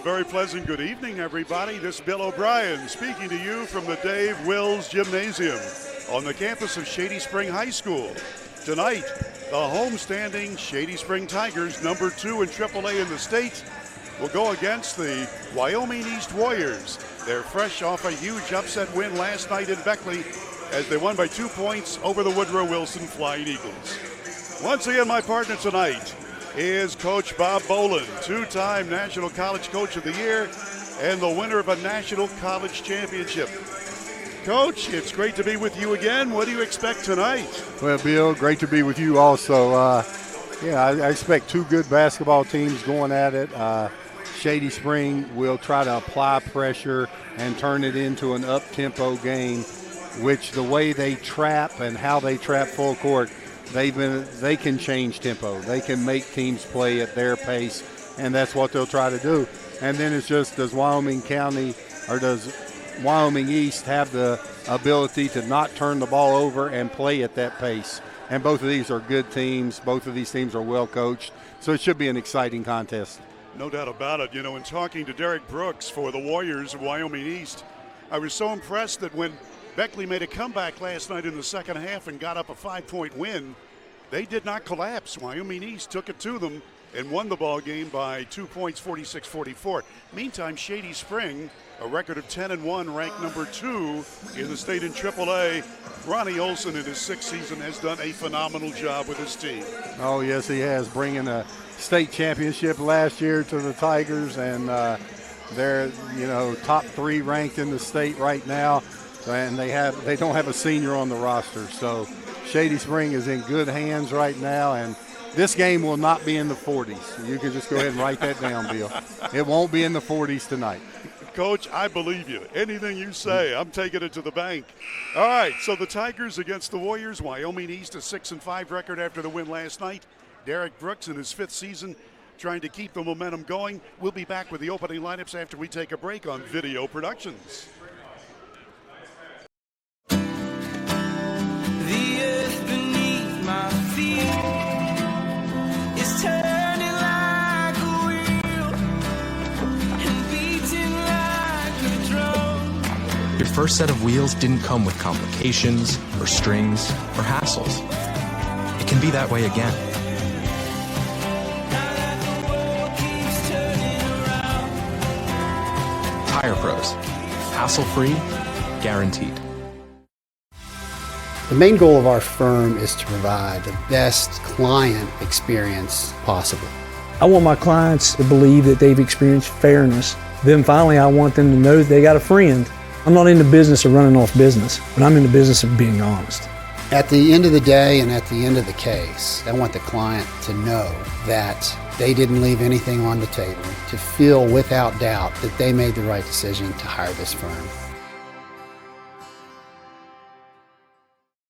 very pleasant good evening, everybody. This is Bill O'Brien speaking to you from the Dave Wills Gymnasium on the campus of Shady Spring High School. Tonight, the homestanding Shady Spring Tigers, number 2 in AAA in the state, will go against the Wyoming East Warriors. They're fresh off a huge upset win last night in Beckley as they won by 2 points over the Woodrow Wilson Flying Eagles. Once again, my partner tonight is Coach Bob Boland, 2-time National College Coach of the Year and the winner of a National College Championship. Coach, it's great to be with you again. What do you expect tonight? Well, Bill, great to be with you also. I expect two good basketball teams going at it. Shady Spring will try to apply pressure and turn it into an up-tempo game, which the way they trap and how they trap full court, they can change tempo. They can make teams play at their pace, and that's what they'll try to do. And then it's just, does Wyoming County or does Wyoming East have the ability to not turn the ball over and play at that pace? And both of these are good teams. Both of these teams are well coached. So it should be an exciting contest. No doubt about it. You know, in talking to Derek Brooks for the Warriors of Wyoming East, I was so impressed that when Beckley made a comeback last night in the second half and got up a 5-point win, they did not collapse. Wyoming East took it to them and won the ball game by 2 points, 46-44. Meantime, Shady Spring, a record of 10-1, ranked number 2 in the state in AAA. Ronnie Olson in his 6th season has done a phenomenal job with his team. Oh, yes, he has, bringing a state championship last year to the Tigers, and they're, top 3 ranked in the state right now. And they don't have a senior on the roster. So Shady Spring is in good hands right now, and this game will not be in the 40s. You can just go ahead and write that down, Bill. It won't be in the 40s tonight. Coach, I believe you. Anything you say, I'm taking it to the bank. All right, so the Tigers against the Warriors. Wyoming East, a 6-5 record after the win last night. Derek Brooks in his 5th season trying to keep the momentum going. We'll be back with the opening lineups after we take a break on Video Productions. My feet is turning like a wheel and beating like a drum. Your first set of wheels didn't come with complications or strings or hassles. It can be that way again. Tire Pros. Hassle-free, guaranteed. The main goal of our firm is to provide the best client experience possible. I want my clients to believe that they've experienced fairness. Then finally, I want them to know that they got a friend. I'm not in the business of running off business, but I'm in the business of being honest. At the end of the day and at the end of the case, I want the client to know that they didn't leave anything on the table, to feel without doubt that they made the right decision to hire this firm.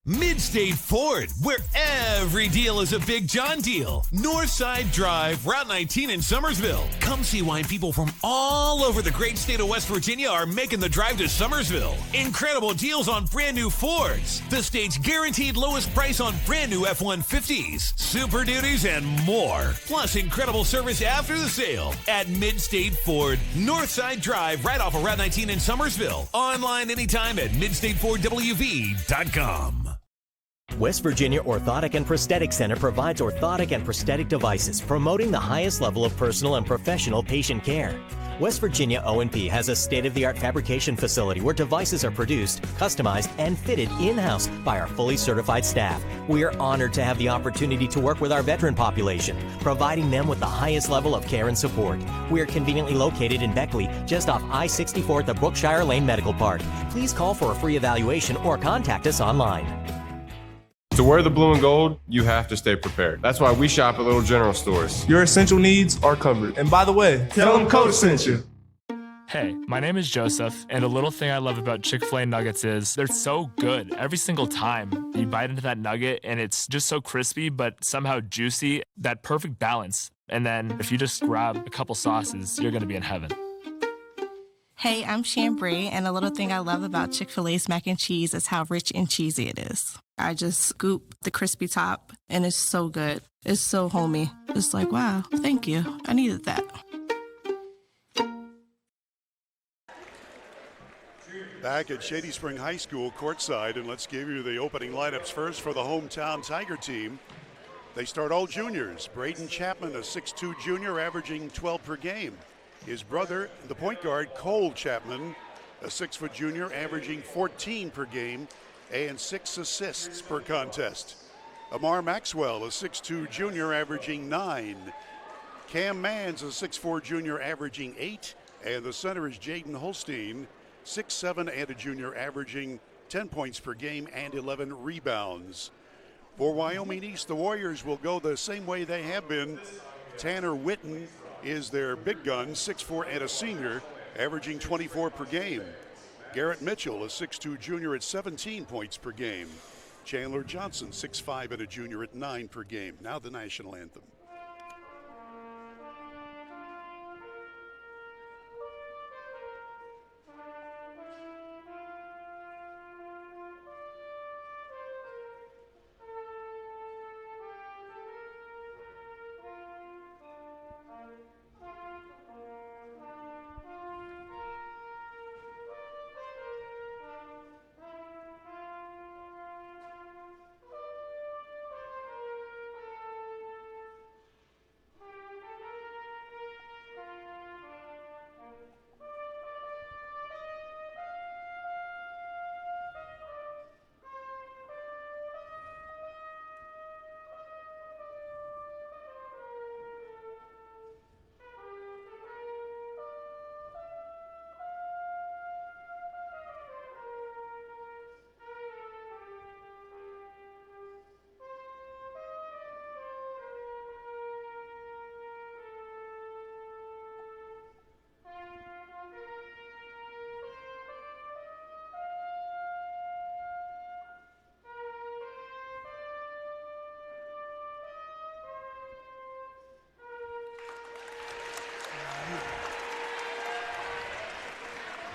Midstate Ford, where every deal is a Big John deal. Northside Drive, Route 19 in Summersville. Come see why people from all over the great state of West Virginia are making the drive to Summersville. Incredible deals on brand new Fords. The state's guaranteed lowest price on brand new F-150s, Super Duties, and more. Plus incredible service after the sale at Midstate Ford, Northside Drive, right off of Route 19 in Summersville. Online anytime at midstatefordwv.com. West Virginia Orthotic and Prosthetic Center provides orthotic and prosthetic devices, promoting the highest level of personal and professional patient care. West Virginia O&P has a state-of-the-art fabrication facility where devices are produced, customized, and fitted in-house by our fully certified staff. We are honored to have the opportunity to work with our veteran population, providing them with the highest level of care and support. We are conveniently located in Beckley, just off I-64 at the Brookshire Lane Medical Park. Please call for a free evaluation or contact us online. To wear the blue and gold, you have to stay prepared. That's why we shop at Little General Stores. Your essential needs are covered. And by the way, tell them Coach sent you. Hey, my name is Joseph, and a little thing I love about Chick-fil-A nuggets is they're so good every single time. You bite into that nugget, and it's just so crispy, but somehow juicy, that perfect balance. And then if you just grab a couple sauces, you're gonna be in heaven. Hey, I'm Chambray, and a little thing I love about Chick-fil-A's mac and cheese is how rich and cheesy it is. I just scoop the crispy top, and it's so good. It's so homey. It's like, wow, thank you. I needed that. Back at Shady Spring High School courtside, and let's give you the opening lineups first for the hometown Tiger team. They start all juniors. Braden Chapman, a 6'2 junior, averaging 12 per game. His brother, the point guard, Cole Chapman, a 6-foot junior, averaging 14 per game and 6 assists per contest. Amar Maxwell, a 6'2 junior, averaging 9. Cam Manns, a 6'4 junior, averaging 8. And the center is Jaden Holstein, 6'7", and a junior, averaging 10 points per game and 11 rebounds. For Wyoming East, the Warriors will go the same way they have been. Tanner Witten is their big gun, 6'4", and a senior, averaging 24 per game. Garrett Mitchell, a 6'2 junior, at 17 points per game. Chandler Johnson, 6'5", and a junior, at 9 per game. Now the national anthem.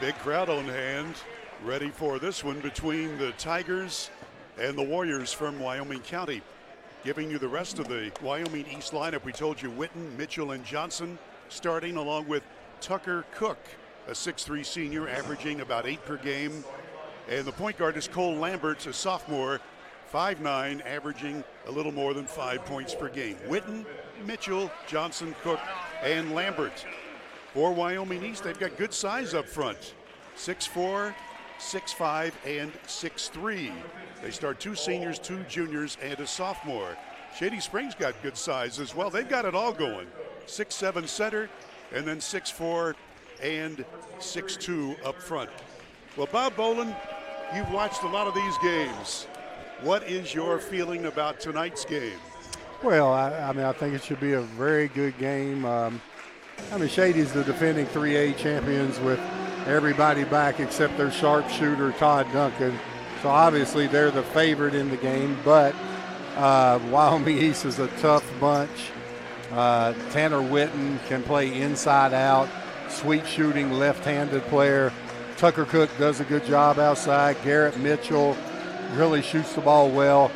Big crowd on hand, ready for this one between the Tigers and the Warriors from Wyoming County. Giving you the rest of the Wyoming East lineup, we told you Witten, Mitchell, and Johnson starting, along with Tucker Cook, a 6'3 senior, averaging about 8 per game. And the point guard is Cole Lambert, a sophomore, 5'9", averaging a little more than 5 points per game. Witten, Mitchell, Johnson, Cook, and Lambert. For Wyoming East, they've got good size up front. 6'4", 6'5", and 6'3". They start 2 seniors, 2 juniors, and a sophomore. Shady Springs got good size as well. They've got it all going. 6'7" center, and then 6'4" and 6'2" up front. Well, Bob Boland, you've watched a lot of these games. What is your feeling about tonight's game? Well, I think it should be a very good game. Shady's the defending 3A champions with everybody back except their sharpshooter, Todd Duncan. So obviously they're the favorite in the game, but Wyoming East is a tough bunch. Tanner Witten can play inside out, sweet shooting, left-handed player. Tucker Cook does a good job outside. Garrett Mitchell really shoots the ball well.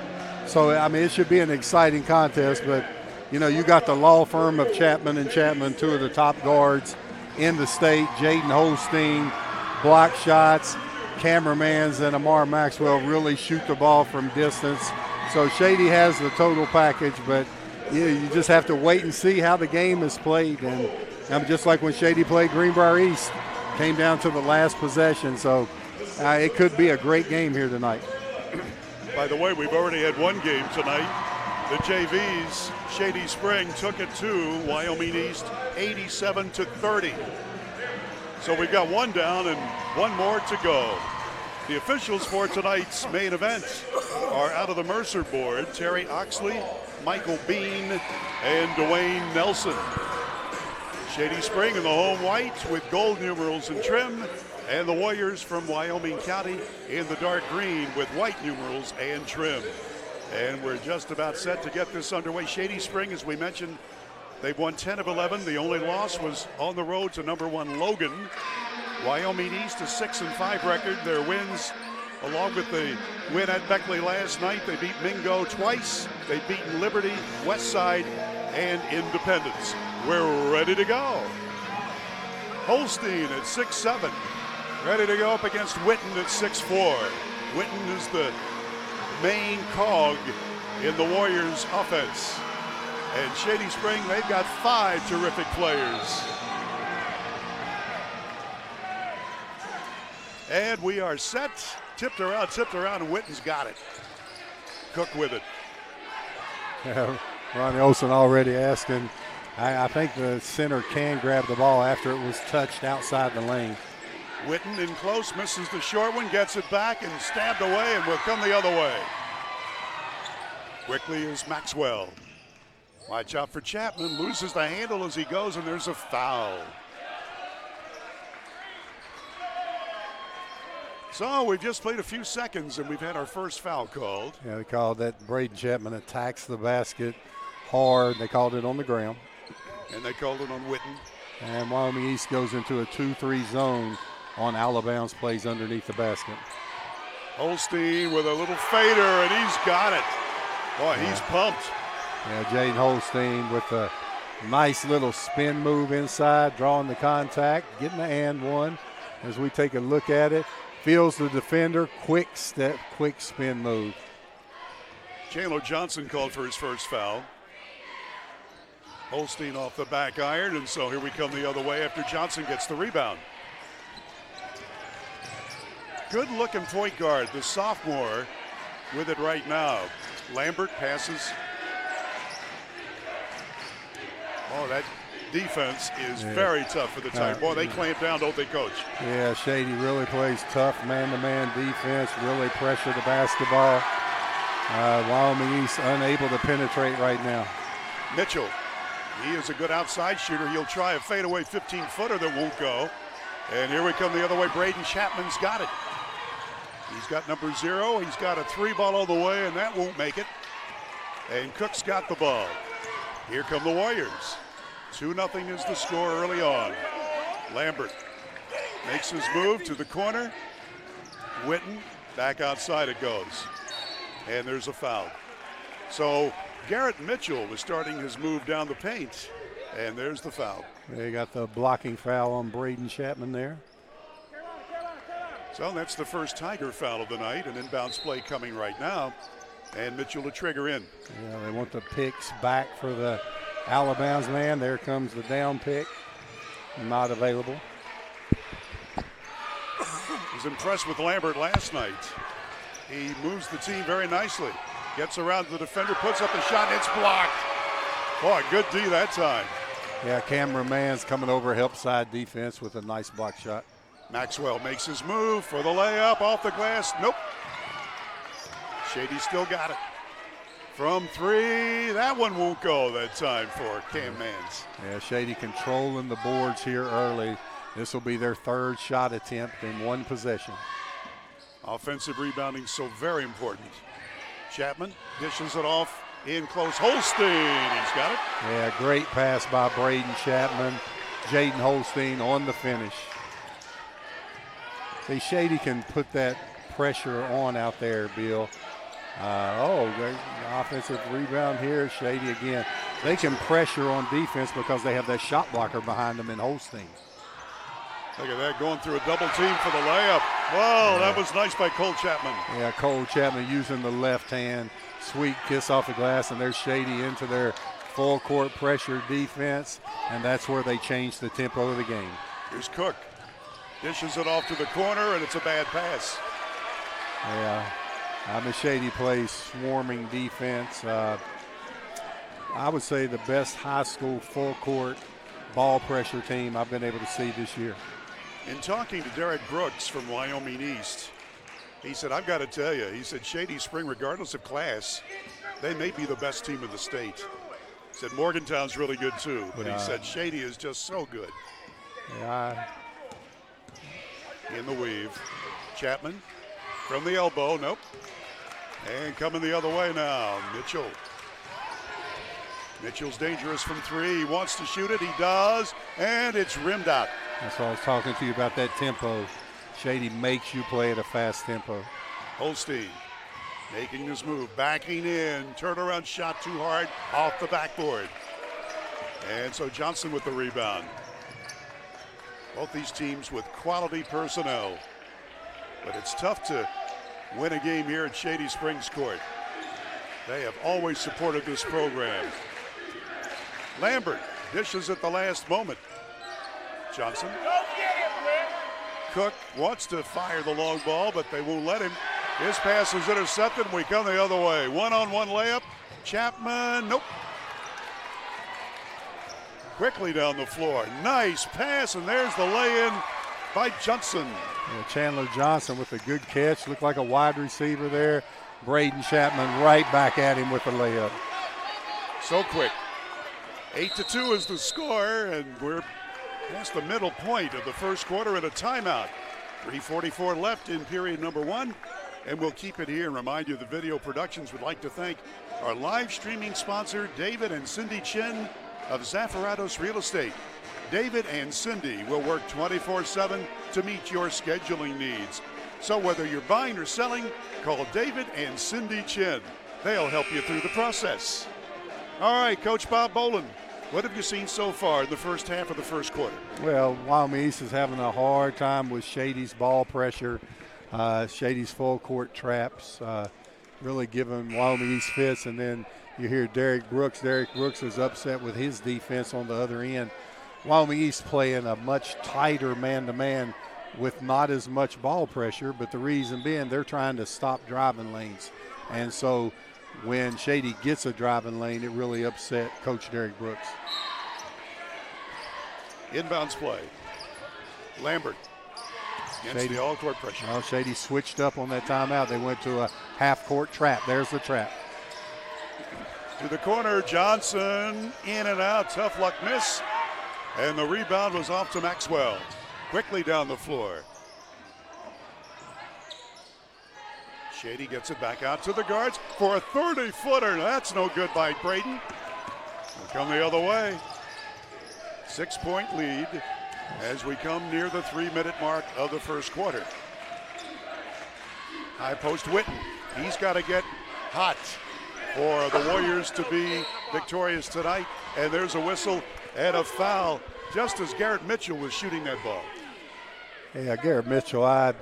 So, it should be an exciting contest, but you got the law firm of Chapman and Chapman, 2 of the top guards in the state. Jaden Holstein, block shots, cameramans, and Amar Maxwell really shoot the ball from distance. So Shady has the total package, but you just have to wait and see how the game is played. And just like when Shady played Greenbrier East, came down to the last possession. So it could be a great game here tonight. By the way, we've already had one game tonight. The JVs, Shady Spring took it to Wyoming East 87-30. So we've got one down and one more to go. The officials for tonight's main event are out of the Mercer board: Terry Oxley, Michael Bean, and Dwayne Nelson. Shady Spring in the home white with gold numerals and trim, and the Warriors from Wyoming County in the dark green with white numerals and trim. And we're just about set to get this underway. Shady Spring, as we mentioned, they've won 10 of 11. The only loss was on the road to number 1 Logan. Wyoming East, a 6-5 record. Their wins, along with the win at Beckley last night, they beat Mingo twice. They've beaten Liberty, Westside, and Independence. We're ready to go. Holstein at 6'7", Ready to go up against Witten at 6'4". Witten is the main cog in the Warriors' offense. And Shady Spring, they've got 5 terrific players. And we are set. Tipped around, and Witten's got it. Cook with it. Yeah, Ronnie Olson already asking. I think the center can grab the ball after it was touched outside the lane. Witten in close, misses the short one, gets it back and stabbed away and will come the other way. Quickly is Maxwell. Watch out for Chapman, loses the handle as he goes, and there's a foul. So we've just played a few seconds and we've had our first foul called. Yeah, they called that Braden Chapman attacks the basket hard. They called it on the ground. And they called it on Witten. And Wyoming East goes into a 2-3 zone on Alabama's plays underneath the basket. Holstein with a little fader, and he's got it. Boy, he's pumped. Yeah, Jaden Holstein with a nice little spin move inside, drawing the contact, getting the and one. As we take a look at it, feels the defender, quick step, quick spin move. Chandler Johnson called for his first foul. Holstein off the back iron, and so here we come the other way after Johnson gets the rebound. Good looking point guard, the sophomore, with it right now. Lambert passes. Oh, that defense is very tough for the Tigers. Boy, they clamp down, don't they, Coach? Yeah, Shady really plays tough man-to-man defense, really pressure the basketball. Wyoming East unable to penetrate right now. Mitchell, he is a good outside shooter. He'll try a fadeaway 15-footer that won't go. And here we come the other way. Braden Chapman's got it. He's got number 0. He's got a 3-ball all the way, and that won't make it. And Cook's got the ball. Here come the Warriors. 2-0 is the score early on. Lambert makes his move to the corner. Witten, back outside it goes. And there's a foul. So Garrett Mitchell was starting his move down the paint. And there's the foul. They got the blocking foul on Braden Chapman there. So that's the first Tiger foul of the night. An inbounds play coming right now. And Mitchell to trigger in. Yeah, they want the picks back for the Alabama's man. There comes the down pick. Not available. Was impressed with Lambert last night. He moves the team very nicely. Gets around the defender, puts up a shot, it's blocked. Boy, good D that time. Yeah, Cameron Mann's coming over, help side defense with a nice block shot. Maxwell makes his move for the layup off the glass. Nope. Shady still got it. From 3, that one won't go that time for Cam Mans. Yeah, Shady controlling the boards here early. This will be their 3rd shot attempt in one possession. Offensive rebounding so very important. Chapman dishes it off in close. Holstein, he's got it. Yeah, great pass by Braden Chapman. Jaden Holstein on the finish. See, Shady can put that pressure on out there, Bill. Great offensive rebound here. Shady again. They can pressure on defense because they have that shot blocker behind them in Holstein. Look at that, going through a double team for the layup. Whoa, that was nice by Cole Chapman. Yeah, Cole Chapman using the left hand. Sweet kiss off the glass, and there's Shady into their full court pressure defense, and that's where they change the tempo of the game. Here's Cook. Dishes it off to the corner, and it's a bad pass. Yeah, Shady plays swarming defense. I would say the best high school full court ball pressure team I've been able to see this year. In talking to Derek Brooks from Wyoming East, he said, I've got to tell you, he said, Shady Spring, regardless of class, they may be the best team in the state. He said, Morgantown's really good too, but he said Shady is just so good. Yeah. In the weave. Chapman from the elbow, nope. And coming the other way now, Mitchell. Mitchell's dangerous from 3. He wants to shoot it. He does. And it's rimmed out. That's why I was talking to you about that tempo. Shady makes you play at a fast tempo. Holstein making his move. Backing in. Turnaround shot too hard. Off the backboard. And so Johnson with the rebound. Both these teams with quality personnel. But it's tough to win a game here at Shady Springs Court. They have always supported this program. Lambert dishes at the last moment. Johnson. Cook wants to fire the long ball, but they won't let him. His pass is intercepted, and we come the other way. One-on-one layup. Chapman, nope. Quickly down the floor. Nice pass, and there's the lay-in by Johnson. Yeah, Chandler Johnson with a good catch. Looked like a wide receiver there. Braden Chapman right back at him with the layup. So quick. 8-2 is the score, and we're past the middle point of the first quarter in a timeout. 3:44 left in period number 1, and we'll keep it here and remind you the video productions would like to thank our live streaming sponsor, David and Cindy Chin of Zafaratos Real Estate. David and Cindy will work 24/7 to meet your scheduling needs. So whether you're buying or selling, call David and Cindy Chin. They'll help you through the process. All right, Coach Bob Boland, what have you seen so far in the first half of the first quarter? Well, Wyoming East is having a hard time with Shady's ball pressure, Shady's full court traps, really giving Wyoming East fits. And then you hear Derek Brooks. Derek Brooks is upset with his defense on the other end. Wyoming East playing a much tighter man-to-man with not as much ball pressure, but the reason being they're trying to stop driving lanes. And so when Shady gets a driving lane, it really upset Coach Derek Brooks. Inbounds play. Lambert against the all-court pressure. Well, Shady switched up on that timeout. They went to a half-court trap. There's the trap. To the corner, Johnson in and out. Tough luck miss. And the rebound was off to Maxwell. Quickly down the floor. Shady gets it back out to the guards for a 30-footer. That's no good by Braden. We'll come the other way. 6-point lead as we come near the 3-minute mark of the first quarter. High post Witten. He's got to get hot for the Warriors to be victorious tonight. And there's a whistle and a foul just as Garrett Mitchell was shooting that ball. Yeah, Garrett Mitchell, I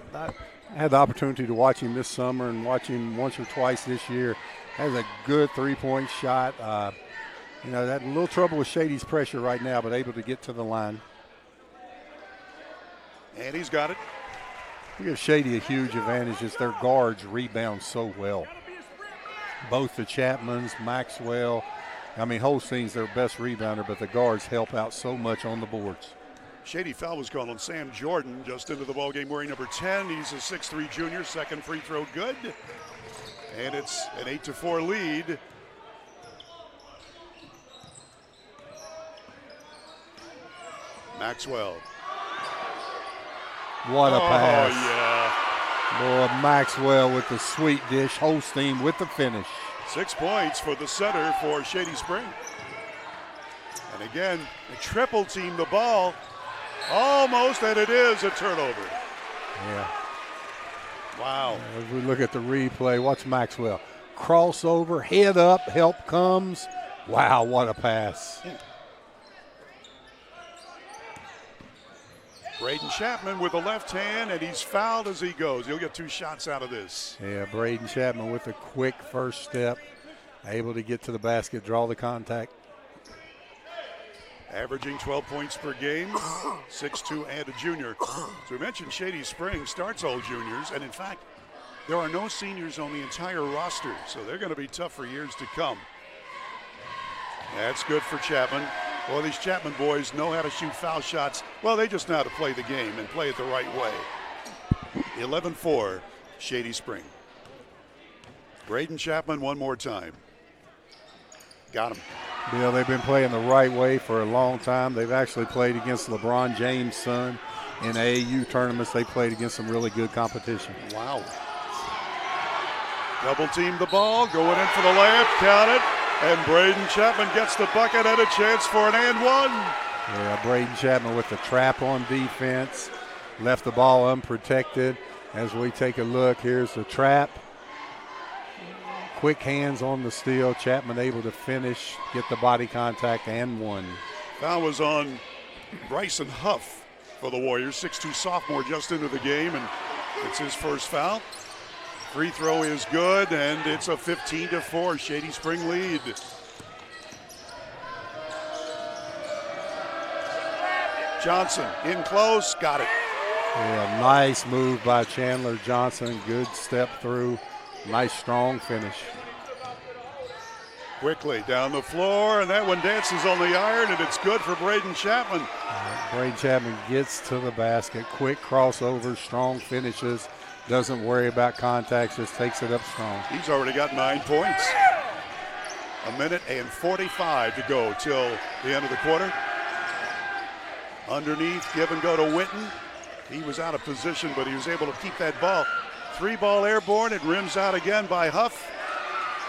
had the opportunity to watch him this summer and watch him once or twice this year. Has a good three-point shot. You know, had a little trouble with Shady's pressure right now, but able to get to the line. And he's got it. We give Shady a huge advantage as their guards rebound so well. Both the Chapmans, Maxwell, I mean, Holstein's their best rebounder, but the guards help out so much on the boards. Shady foul was called on Sam Jordan just into the ballgame wearing number 10. He's a 6'3 junior, second free throw good. And it's an 8-4 lead. Maxwell. What a pass. Oh, yeah. Boy, Maxwell with the sweet dish. Holstein with the finish. 6 points for the setter for Shady Spring. And again, a triple team the ball. Almost, and it is a turnover. Yeah. Wow. As we look at the replay, watch Maxwell. Crossover, head up, help comes. Wow, what a pass. Yeah. Braden Chapman with the left hand, and he's fouled as he goes. He'll get 2 shots out of this. Yeah, Braden Chapman with a quick first step, able to get to the basket, draw the contact. Averaging 12 points per game, 6'2", and a junior. So we mentioned Shady Springs starts all juniors, and in fact, there are no seniors on the entire roster, so they're going to be tough for years to come. That's good for Chapman. Well, these Chapman boys know how to shoot foul shots. Well, they just know how to play the game and play it the right way. 11-4, Shady Spring. Braden Chapman one more time. Got him. Bill, they've been playing the right way for a long time. They've actually played against LeBron James' son in AAU tournaments. They played against some really good competition. Wow. Double team the ball, going in for the layup, count it, and Braden Chapman gets the bucket and a chance for an and one. Yeah, Braden Chapman with the trap on defense, left the ball unprotected. As we take a look, here's the trap. Quick hands on the steal. Chapman able to finish, get the body contact, and one. Foul was on Bryson Huff for the Warriors. 6'2" sophomore just into the game, and it's his first foul. Free throw is good, and it's a 15-4 Shady Spring lead. Johnson in close, got it. Yeah, nice move by Chandler Johnson. Good step through. Nice strong finish. Quickly down the floor, and that one dances on the iron, and it's good for Braden Chapman. Braden Chapman gets to the basket. Quick crossover, strong finishes. Doesn't worry about contacts, just takes it up strong. He's already got 9 points. A minute and 45 to go till the end of the quarter. Underneath, give and go to Witten. He was out of position, but he was able to keep that ball. 3-ball airborne, it rims out again by Huff.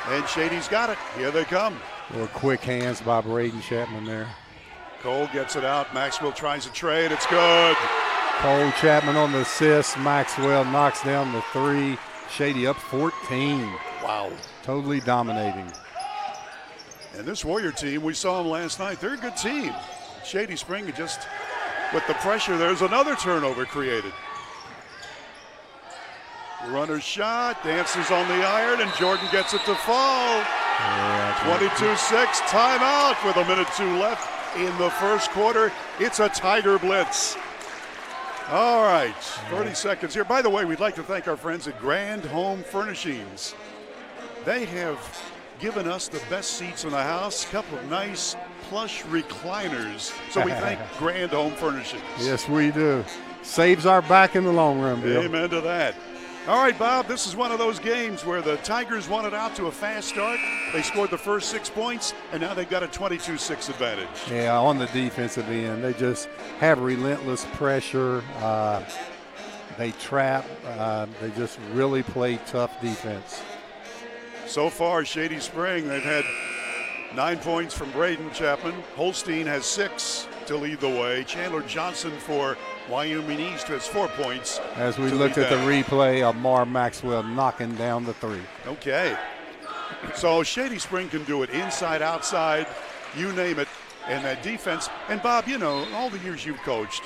And Shady's got it. Here they come. Little quick hands by Braden Chapman there. Cole gets it out. Maxwell tries a trade. It's good. Cole Chapman on the assist. Maxwell knocks down the 3. Shady up 14. Wow. Totally dominating. And this Warrior team, we saw them last night. They're a good team. Shady Spring just with the pressure, there's another turnover created. Runner's shot, dances on the iron, and Jordan gets it to fall. Yeah, 22-6, timeout with 1:02 left in the first quarter. It's a Tiger Blitz. All right, 30 seconds here. By the way, we'd like to thank our friends at Grand Home Furnishings. They have given us the best seats in the house, a couple of nice plush recliners. So we thank Grand Home Furnishings. Yes, we do. Saves our back in the long run, Bill. Amen to that. All right, Bob, this is one of those games where the Tigers wanted out to a fast start. They scored the first 6 points, and now they've got a 22-6 advantage. Yeah, on the defensive end. They just have relentless pressure. They trap. They just really play tough defense. So far, Shady Spring, they've had 9 points from Braden Chapman. Holstein has 6 to lead the way. Chandler Johnson for Wyoming East has 4 points. As we looked at the replay, Amar Maxwell knocking down the 3. Okay. So Shady Spring can do it inside, outside, you name it. And that defense, and Bob, you know, all the years you've coached,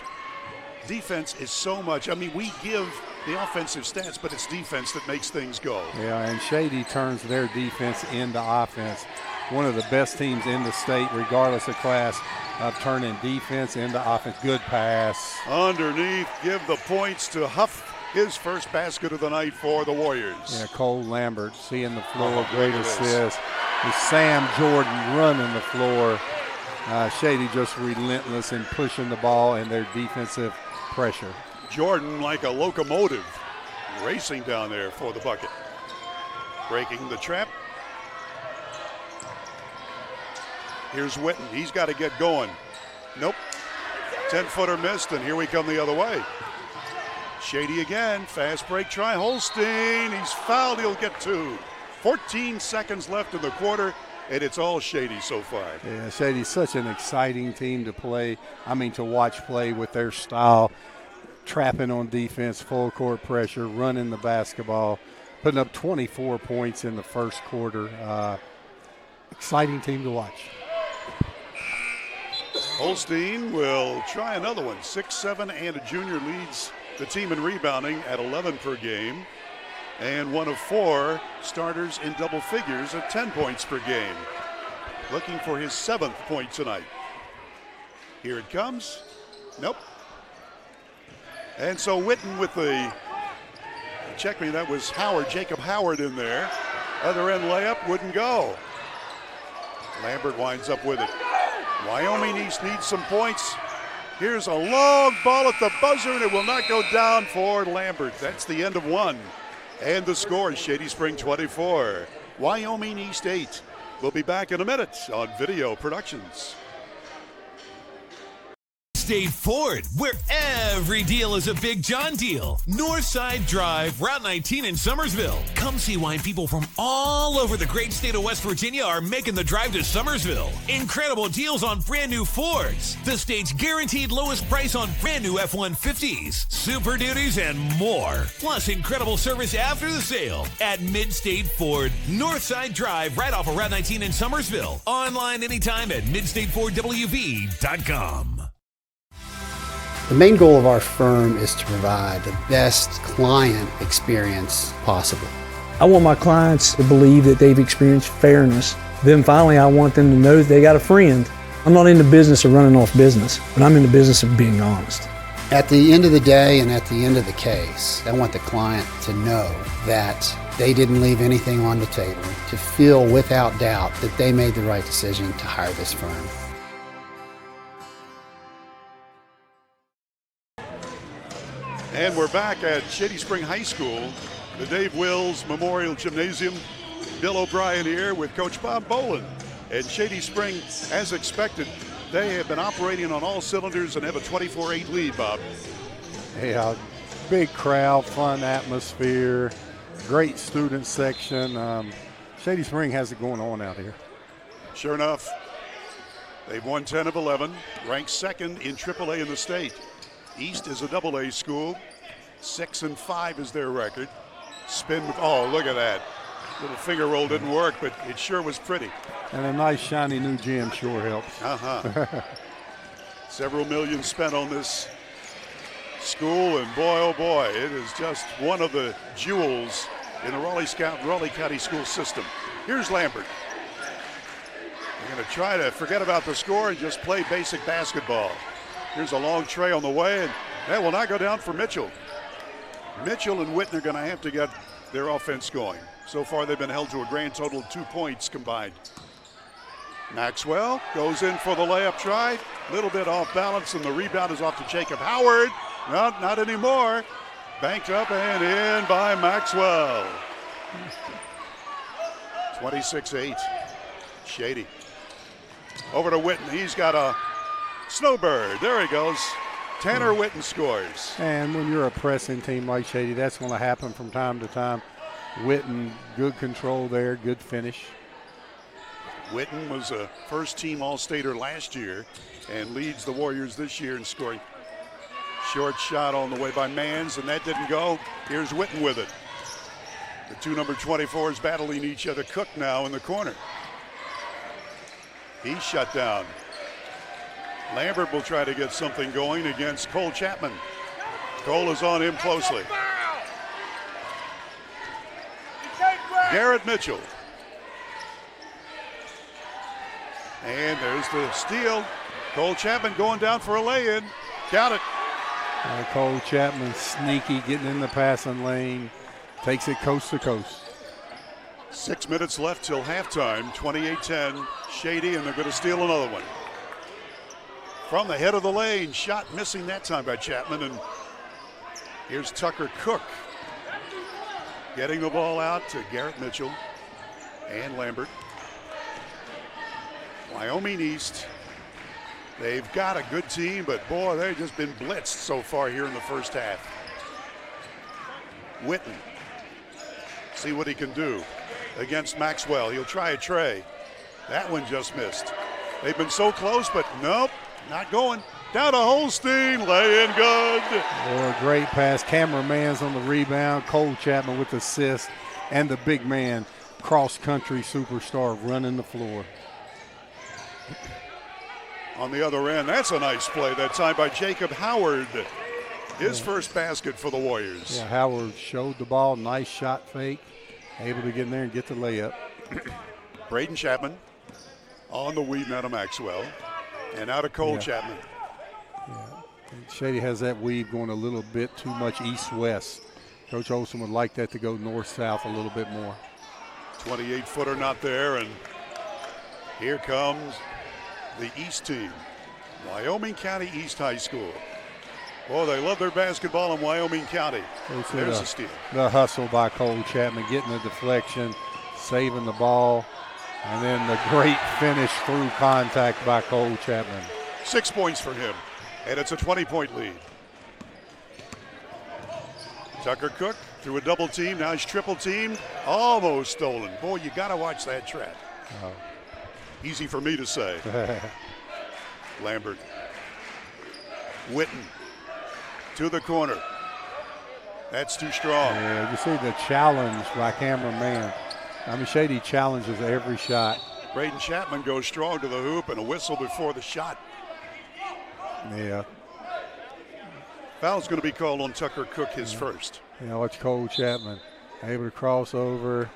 defense is so much. I mean, we give the offensive stats, but it's defense that makes things go. Yeah, and Shady turns their defense into offense. One of the best teams in the state, regardless of class, of turning defense into offense. Good pass. Underneath, give the points to Huff. His first basket of the night for the Warriors. Yeah, Cole Lambert seeing the floor, great assist. With Sam Jordan running the floor. Shady just relentless in pushing the ball and their defensive pressure. Jordan like a locomotive racing down there for the bucket. Breaking the trap. Here's Witten. He's got to get going. Nope. 10-footer missed, and here we come the other way. Shady again. Fast break try. Holstein. He's fouled. He'll get 2. 14 seconds left in the quarter, and it's all Shady so far. Yeah, Shady's such an exciting team to play. I mean, to watch play with their style. Trapping on defense, full court pressure, running the basketball, putting up 24 points in the first quarter. Exciting team to watch. Holstein will try another one. 6'7", and a junior leads the team in rebounding at 11 per game. And one of 4 starters in double figures at 10 points per game. Looking for his 7th point tonight. Here it comes. Nope. And so Witten with the, check me, that was Howard, Jacob Howard in there. Other end layup wouldn't go. Lambert winds up with it. Wyoming East needs some points. Here's a long ball at the buzzer, and it will not go down for Lambert. That's the end of 1. And the score is Shady Spring 24, Wyoming East 8. We'll be back in a minute on Video Productions. State Ford, where every deal is a Big John deal. Northside Drive, Route 19 in Summersville. Come see why people from all over the great state of West Virginia are making the drive to Summersville. Incredible deals on brand new Fords. The state's guaranteed lowest price on brand new F-150s, Super Duties, and more. Plus incredible service after the sale at Mid-State Ford. Northside Drive, right off of Route 19 in Summersville. Online anytime at midstatefordwv.com. The main goal of our firm is to provide the best client experience possible. I want my clients to believe that they've experienced fairness. Then finally, I want them to know that they got a friend. I'm not in the business of running off business, but I'm in the business of being honest. At the end of the day and at the end of the case, I want the client to know that they didn't leave anything on the table, to feel without doubt that they made the right decision to hire this firm. And we're back at Shady Spring High School, the Dave Wills Memorial Gymnasium. Bill O'Brien here with Coach Bob Boland. And Shady Spring, as expected, they have been operating on all cylinders and have a 24-8 lead, Bob. Yeah, big crowd, fun atmosphere, great student section. Shady Spring has it going on out here. Sure enough, they've won 10 of 11, ranked second in AAA in the state. East is a AA school. 6-5 is their record. Spin with, oh, look at that. Little finger roll didn't work, but it sure was pretty. And a nice shiny new gym sure helps. Several million spent on this school, and boy, oh boy, it is just one of the jewels in the Raleigh County school system. Here's Lambert. They're going to try to forget about the score and just play basic basketball. Here's a long tray on the way, and that will not go down for Mitchell. Mitchell and Witten are going to have to get their offense going. So far, they've been held to a grand total of 2 points combined. Maxwell goes in for the layup try. A little bit off balance, and the rebound is off to Jacob Howard. No, not anymore. Banked up and in by Maxwell. 26-8. Shady. Over to Witten. He's got a snowbird. There he goes. Tanner Witten scores. And when you're a pressing team like Shady, that's going to happen from time to time. Witten, good control there, good finish. Witten was a first-team All-Stater last year and leads the Warriors this year in scoring. Short shot on the way by Mans, and that didn't go. Here's Witten with it. The two number 24s battling each other. Cook now in the corner. He's shut down. Lambert will try to get something going against Cole Chapman. Cole is on him closely. Garrett Mitchell. And there's the steal. Cole Chapman going down for a lay-in. Count it. Cole Chapman sneaky, getting in the passing lane. Takes it coast to coast. 6 minutes left till halftime. 28-10. Shady, and they're going to steal another one. From the head of the lane. Shot missing that time by Chapman. And here's Tucker Cook. Getting the ball out to Garrett Mitchell and Lambert. Wyoming East. They've got a good team, but boy, they've just been blitzed so far here in the first half. Witten. See what he can do against Maxwell. He'll try a tray. That one just missed. They've been so close, but nope, not going. Down to Holstein, lay in good. Oh, a great pass. Cameraman's on the rebound. Cole Chapman with the assist, and the big man, cross-country superstar, running the floor. On the other end, that's a nice play that time by Jacob Howard. His first basket for the Warriors. Yeah, Howard showed the ball, nice shot fake, able to get in there and get the layup. Braden Chapman on the weave now to Maxwell, and out of Cole Chapman. Yeah. Shady has that weave going a little bit too much east-west. Coach Olson would like that to go north-south a little bit more. 28-footer not there, and here comes the East team. Wyoming County East High School. Boy, they love their basketball in Wyoming County. There's a steal. The hustle by Cole Chapman, getting the deflection, saving the ball, and then the great finish through contact by Cole Chapman. 6 points for him, and it's a 20-point lead. Tucker Cook through a double team. Now he's triple teamed. Almost stolen. Boy, you got to watch that trap. Oh. Easy for me to say. Lambert. Witten to the corner. That's too strong. Yeah, you see the challenge by cameraman. I mean, Shady challenges every shot. Braden Chapman goes strong to the hoop, and a whistle before the shot. Yeah. Foul's going to be called on Tucker Cook, his first. Watch Cole Chapman able to cross over,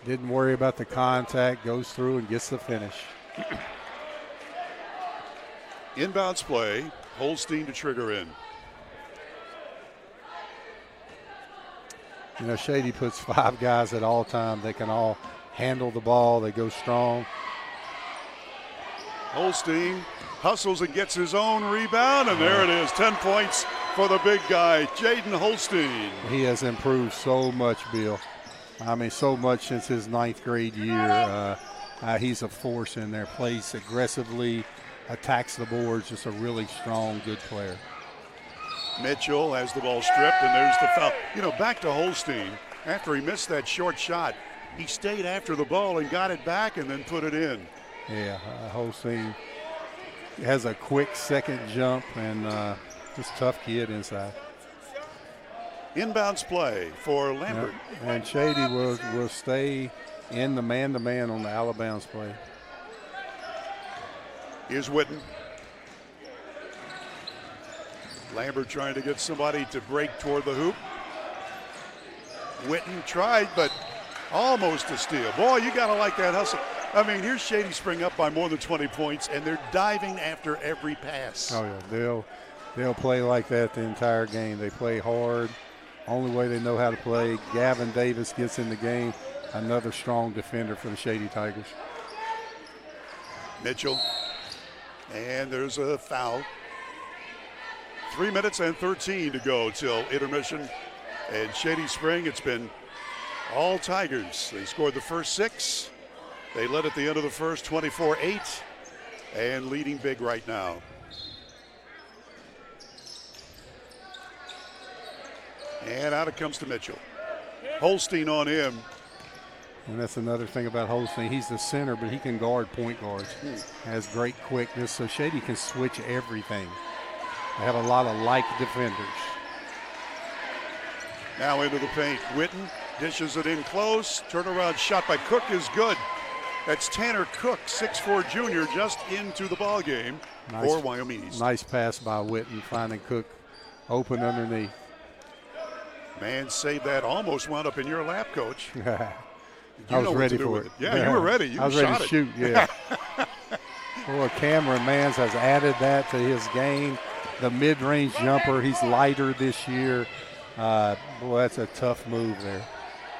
didn't worry about the contact, goes through and gets the finish. Inbounds play, Holstein to trigger in. Shady puts 5 guys at all time. They can all handle the ball. They go strong. Holstein hustles and gets his own rebound, and there it is, 10 points for the big guy, Jaden Holstein. He has improved so much, Bill. So much since his 9th grade year. He's a force in there, plays aggressively, attacks the boards, just a really strong, good player. Mitchell has the ball stripped, and there's the foul. Back to Holstein. After he missed that short shot, he stayed after the ball and got it back and then put it in. Yeah, Holstein has a quick second jump and just tough kid inside. Inbounds play for Lambert. Yeah, and Shady will stay in the man-to-man on the out-of-bounds play. Here's Witten. Lambert trying to get somebody to break toward the hoop. Witten tried, but almost a steal. Boy, you got to like that hustle. Here's Shady Spring up by more than 20 points, and they're diving after every pass. Oh, yeah. They'll play like that the entire game. They play hard. Only way they know how to play. Gavin Davis gets in the game. Another strong defender for the Shady Tigers. Mitchell. And there's a foul. 3 minutes and 13 to go till intermission. And Shady Spring, it's been all Tigers. They scored the first 6. They led at the end of the first 24-8 and leading big right now. And out it comes to Mitchell. Holstein on him. And that's another thing about Holstein. He's the center, but he can guard point guards. Has great quickness, so Shady can switch everything. They have a lot of like defenders. Now into the paint. Witten dishes it in close. Turnaround shot by Cook is good. That's Tanner Cook, 6'4" junior, just into the ball game for Wyoming East. Nice pass by Witten, finding Cook open underneath. Man saved that. Almost wound up in your lap, Coach. I was ready for it. Yeah, you were ready. I was ready to shoot, yeah. Boy, Cameron Mans has added that to his game. The mid-range jumper, he's lighter this year. Boy, that's a tough move there.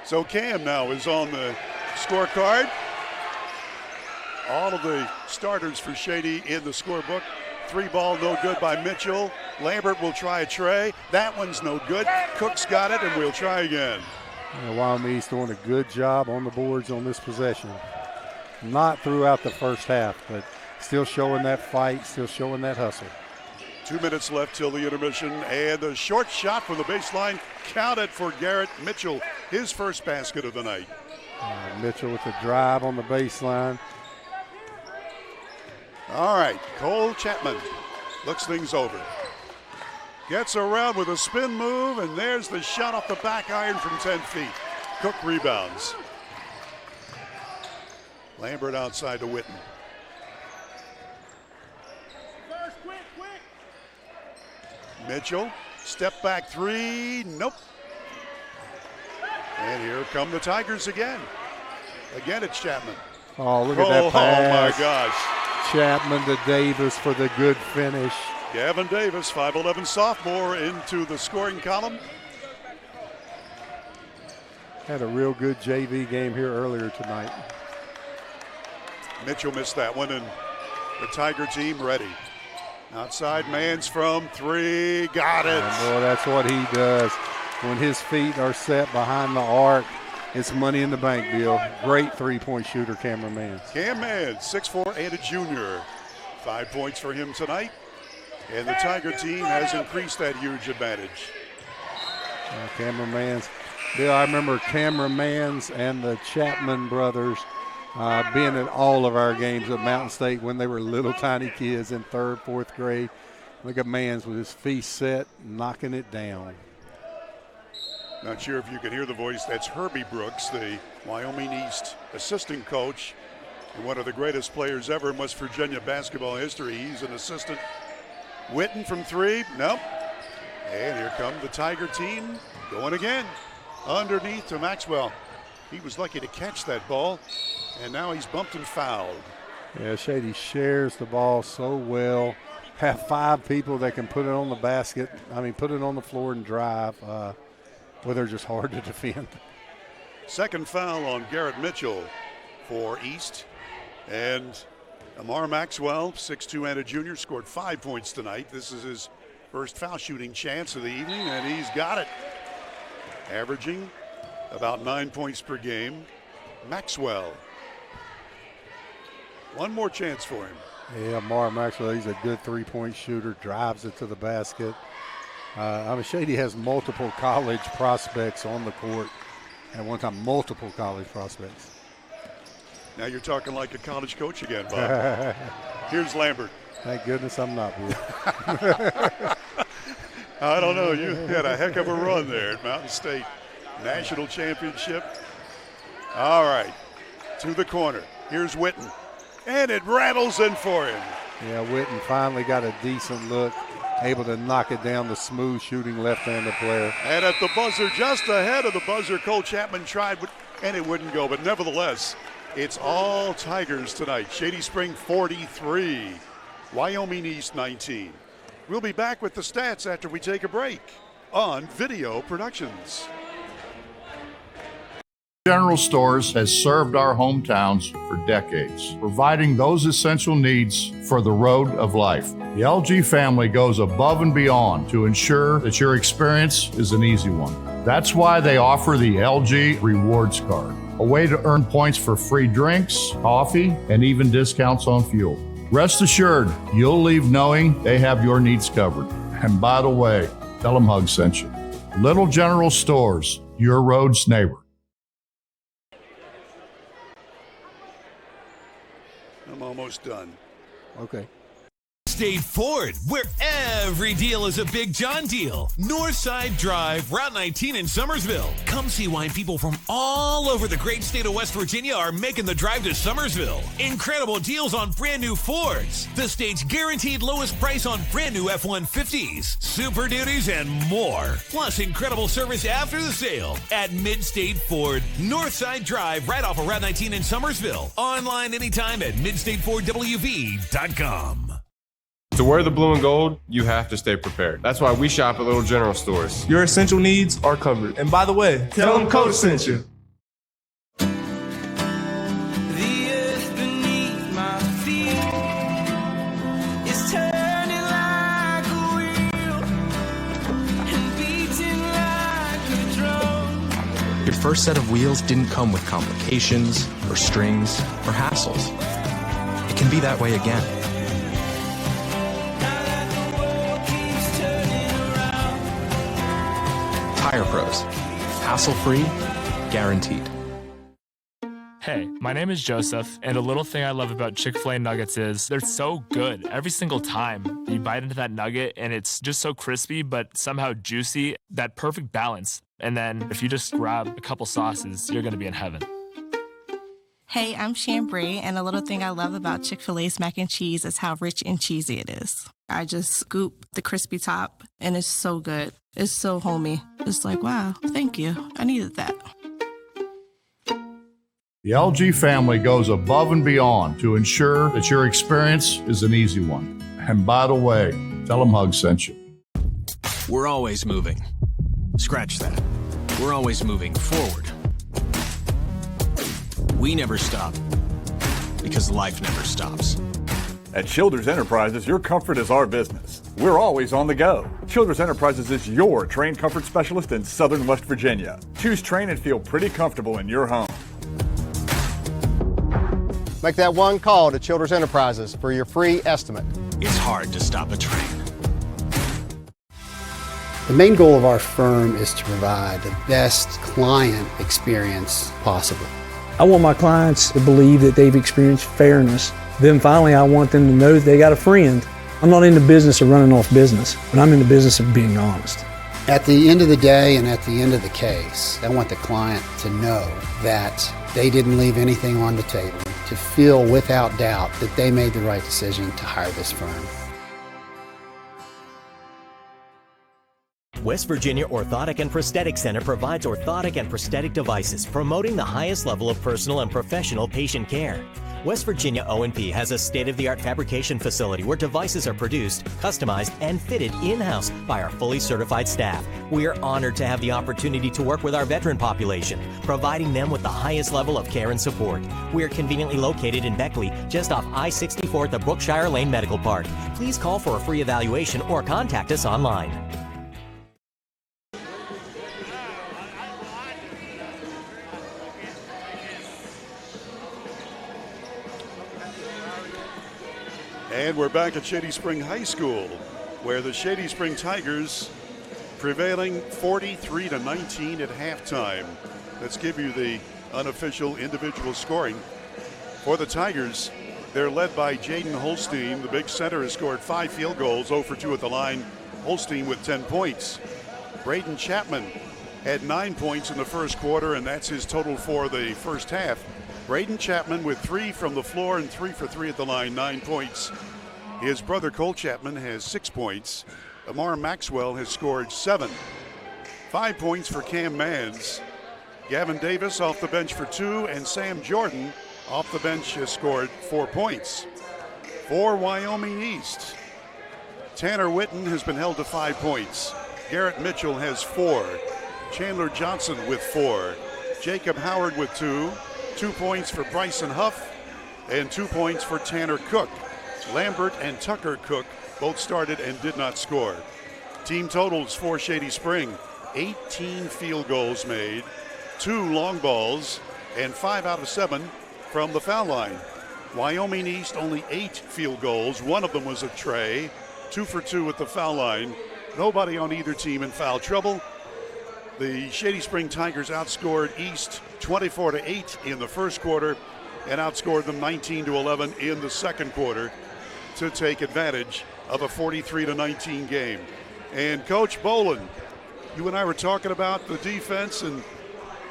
So Cam now is on the scorecard. All of the starters for Shady in the scorebook. 3 ball, no good by Mitchell. Lambert will try a tray. That one's no good. Cook's got it, and we'll try again. Wyoming East doing a good job on the boards on this possession. Not throughout the first half, but still showing that fight, still showing that hustle. 2 minutes left till the intermission, and the short shot from the baseline counted for Garrett Mitchell, his first basket of the night. Mitchell with the drive on the baseline. All right, Cole Chapman looks things over. Gets around with a spin move, and there's the shot off the back iron from 10 feet. Cook rebounds. Lambert outside to Witten. Mitchell, step back 3, nope. And here come the Tigers again. Again, it's Chapman. Oh, look at that pass. Oh, my gosh. Chapman to Davis for the good finish. Gavin Davis, 5'11" sophomore, into the scoring column. Had a real good JV game here earlier tonight. Mitchell missed that one, and the Tiger team ready. Outside Mans from 3, got it. And boy, that's what he does. When his feet are set behind the arc, it's money in the bank, Bill. Great three-point shooter, Cameron Mans. Cam Mans, 6'4" and a junior. 5 points for him tonight. And the Tiger team has increased that huge advantage. Cameron Mans. Bill, I remember Cameron Mans and the Chapman brothers being at all of our games at Mountain State when they were little tiny kids in 3rd, 4th grade. Look at Mans with his feet set, knocking it down. Not sure if you can hear the voice. That's Herbie Brooks, the Wyoming East assistant coach and one of the greatest players ever in West Virginia basketball history. He's an assistant. Witten from 3, nope. And here come the Tiger team going again. Underneath to Maxwell. He was lucky to catch that ball, and now he's bumped and fouled. Yeah, Shady shares the ball so well. Have 5 people that can put it on the basket. Put it on the floor and drive. Well, they're just hard to defend. Second foul on Garrett Mitchell for East. And Amar Maxwell, 6'2" and a junior, scored 5 points tonight. This is his first foul shooting chance of the evening, and he's got it. Averaging about 9 points per game. Maxwell. One more chance for him. Yeah, Amar Maxwell, he's a good three-point shooter, drives it to the basket. Shady has multiple college prospects on the court. At one time, multiple college prospects. Now you're talking like a college coach again, Bob. Here's Lambert. Thank goodness I'm not here. I don't know. You had a heck of a run there at Mountain State. National championship. All right. To the corner. Here's Witten. And it rattles in for him. Yeah, Witten finally got a decent look, able to knock it down, the smooth shooting left-handed player. And at the buzzer, just ahead of the buzzer, Cole Chapman tried, and it wouldn't go. But nevertheless, it's all Tigers tonight. Shady Spring 43, Wyoming East 19. We'll be back with the stats after we take a break on Video Productions. General Stores has served our hometowns for decades, providing those essential needs for the road of life. The LG family goes above and beyond to ensure that your experience is an easy one. That's why they offer the LG Rewards Card, a way to earn points for free drinks, coffee, and even discounts on fuel. Rest assured, you'll leave knowing they have your needs covered. And by the way, tell them Hug sent you. Little General Stores, your road's neighbor. I'm almost done. Okay. State Ford, where every deal is a Big John deal. Northside Drive, Route 19 in Summersville. Come see why people from all over the great state of West Virginia are making the drive to Summersville. Incredible deals on brand new Fords. The state's guaranteed lowest price on brand new F-150s, Super Duties, and more. Plus incredible service after the sale at Mid-State Ford. Northside Drive, right off of Route 19 in Summersville. Online anytime at midstatefordwv.com. To wear the blue and gold, you have to stay prepared. That's why we shop at Little General Stores. Your essential needs are covered. And by the way, tell them Coach sent you. The earth beneath my feet is turning like a wheel and beating like a drum. Your first set of wheels didn't come with complications, or strings, or hassles. It can be that way again. Tire Pros. Hassle-free, guaranteed. Hey, my name is Joseph, and a little thing I love about Chick-fil-A nuggets is they're so good every single time. You bite into that nugget, and it's just so crispy, but somehow juicy, that perfect balance. And then if you just grab a couple sauces, you're going to be in heaven. Hey, I'm Shambray, and a little thing I love about Chick-fil-A's mac and cheese is how rich and cheesy it is. I just scoop the crispy top, and it's so good. It's so homey. It's like, wow, thank you. I needed that. The LG family goes above and beyond to ensure that your experience is an easy one. And by the way, tell them Hug sent you. We're always moving. Scratch that. We're always moving forward. We never stop because life never stops. At Childers Enterprises, your comfort is our business. We're always on the go. Childers Enterprises is your trained comfort specialist in Southern West Virginia. Choose train and feel pretty comfortable in your home. Make that one call to Childers Enterprises for your free estimate. It's hard to stop a train. The main goal of our firm is to provide the best client experience possible. I want my clients to believe that they've experienced fairness. Then finally, I want them to know that they got a friend. I'm not in the business of running off business, but I'm in the business of being honest. At the end of the day and at the end of the case, I want the client to know that they didn't leave anything on the table, to feel without doubt that they made the right decision to hire this firm. West Virginia Orthotic and Prosthetic Center provides orthotic and prosthetic devices, promoting the highest level of personal and professional patient care. West Virginia O&P has a state-of-the-art fabrication facility where devices are produced, customized, and fitted in-house by our fully certified staff. We are honored to have the opportunity to work with our veteran population, providing them with the highest level of care and support. We are conveniently located in Beckley, just off I-64 at the Brookshire Lane Medical Park. Please call for a free evaluation or contact us online. And we're back at Shady Spring High School, where the Shady Spring Tigers prevailing 43-19 at halftime. Let's give you the unofficial individual scoring. For the Tigers, they're led by Jaden Holstein. The big center has scored 5 field goals, 0 for 2 at the line. Holstein with 10 points. Braden Chapman had 9 points in the first quarter, and that's his total for the first half. Braden Chapman with 3 from the floor and 3 for 3 at the line, 9 points. His brother Cole Chapman has 6 points. Amar Maxwell has scored 7. 5 points for Cam Manns. Gavin Davis off the bench for 2, and Sam Jordan off the bench has scored 4 points. For Wyoming East, Tanner Witten has been held to 5 points. Garrett Mitchell has 4. Chandler Johnson with 4. Jacob Howard with 2. 2 points for Bryson Huff, and 2 points for Tanner Cook. Lambert and Tucker Cook both started and did not score. Team totals for Shady Spring: 18 field goals made, 2 long balls, and 5 out of 7 from the foul line. Wyoming East only 8 field goals. 1 of them was a tray. 2 for 2 at the foul line. Nobody on either team in foul trouble. The Shady Spring Tigers outscored East 24-8 in the first quarter and outscored them 19-11 in the second quarter to take advantage of a 43-19 game. And Coach Boland, you and I were talking about the defense, and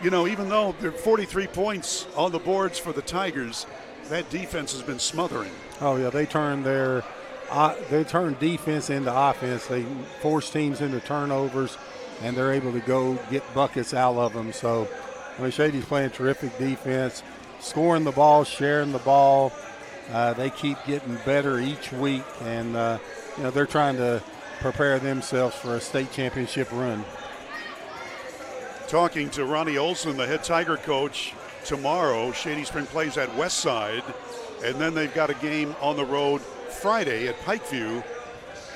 you know, even though there are 43 points on the boards for the Tigers, that defense has been smothering. Oh yeah, they turn defense into offense. They force teams into turnovers, and they're able to go get buckets out of them. So, I mean, Shady's playing terrific defense, scoring the ball, sharing the ball. They keep getting better each week, and you know, they're trying to prepare themselves for a state championship run. Talking to Ronnie Olson, the head Tiger coach, tomorrow Shady Spring plays at Westside, and then they've got a game on the road Friday at Pikeview.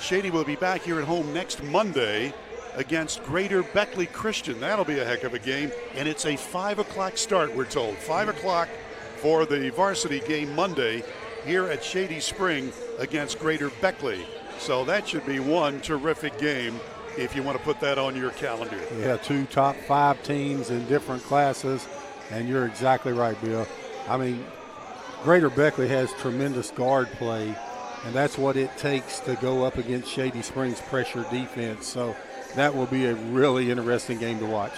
Shady will be back here at home next Monday against Greater Beckley Christian. That'll be a heck of a game, and it's a 5 o'clock start, we're told. 5 o'clock for the varsity game Monday here at Shady Spring against Greater Beckley. So that should be one terrific game if you want to put that on your calendar. Yeah, 2 top 5 teams in different classes, and you're exactly right, Bill. I mean, Greater Beckley has tremendous guard play, and that's what it takes to go up against Shady Springs' pressure defense. So that will be a really interesting game to watch.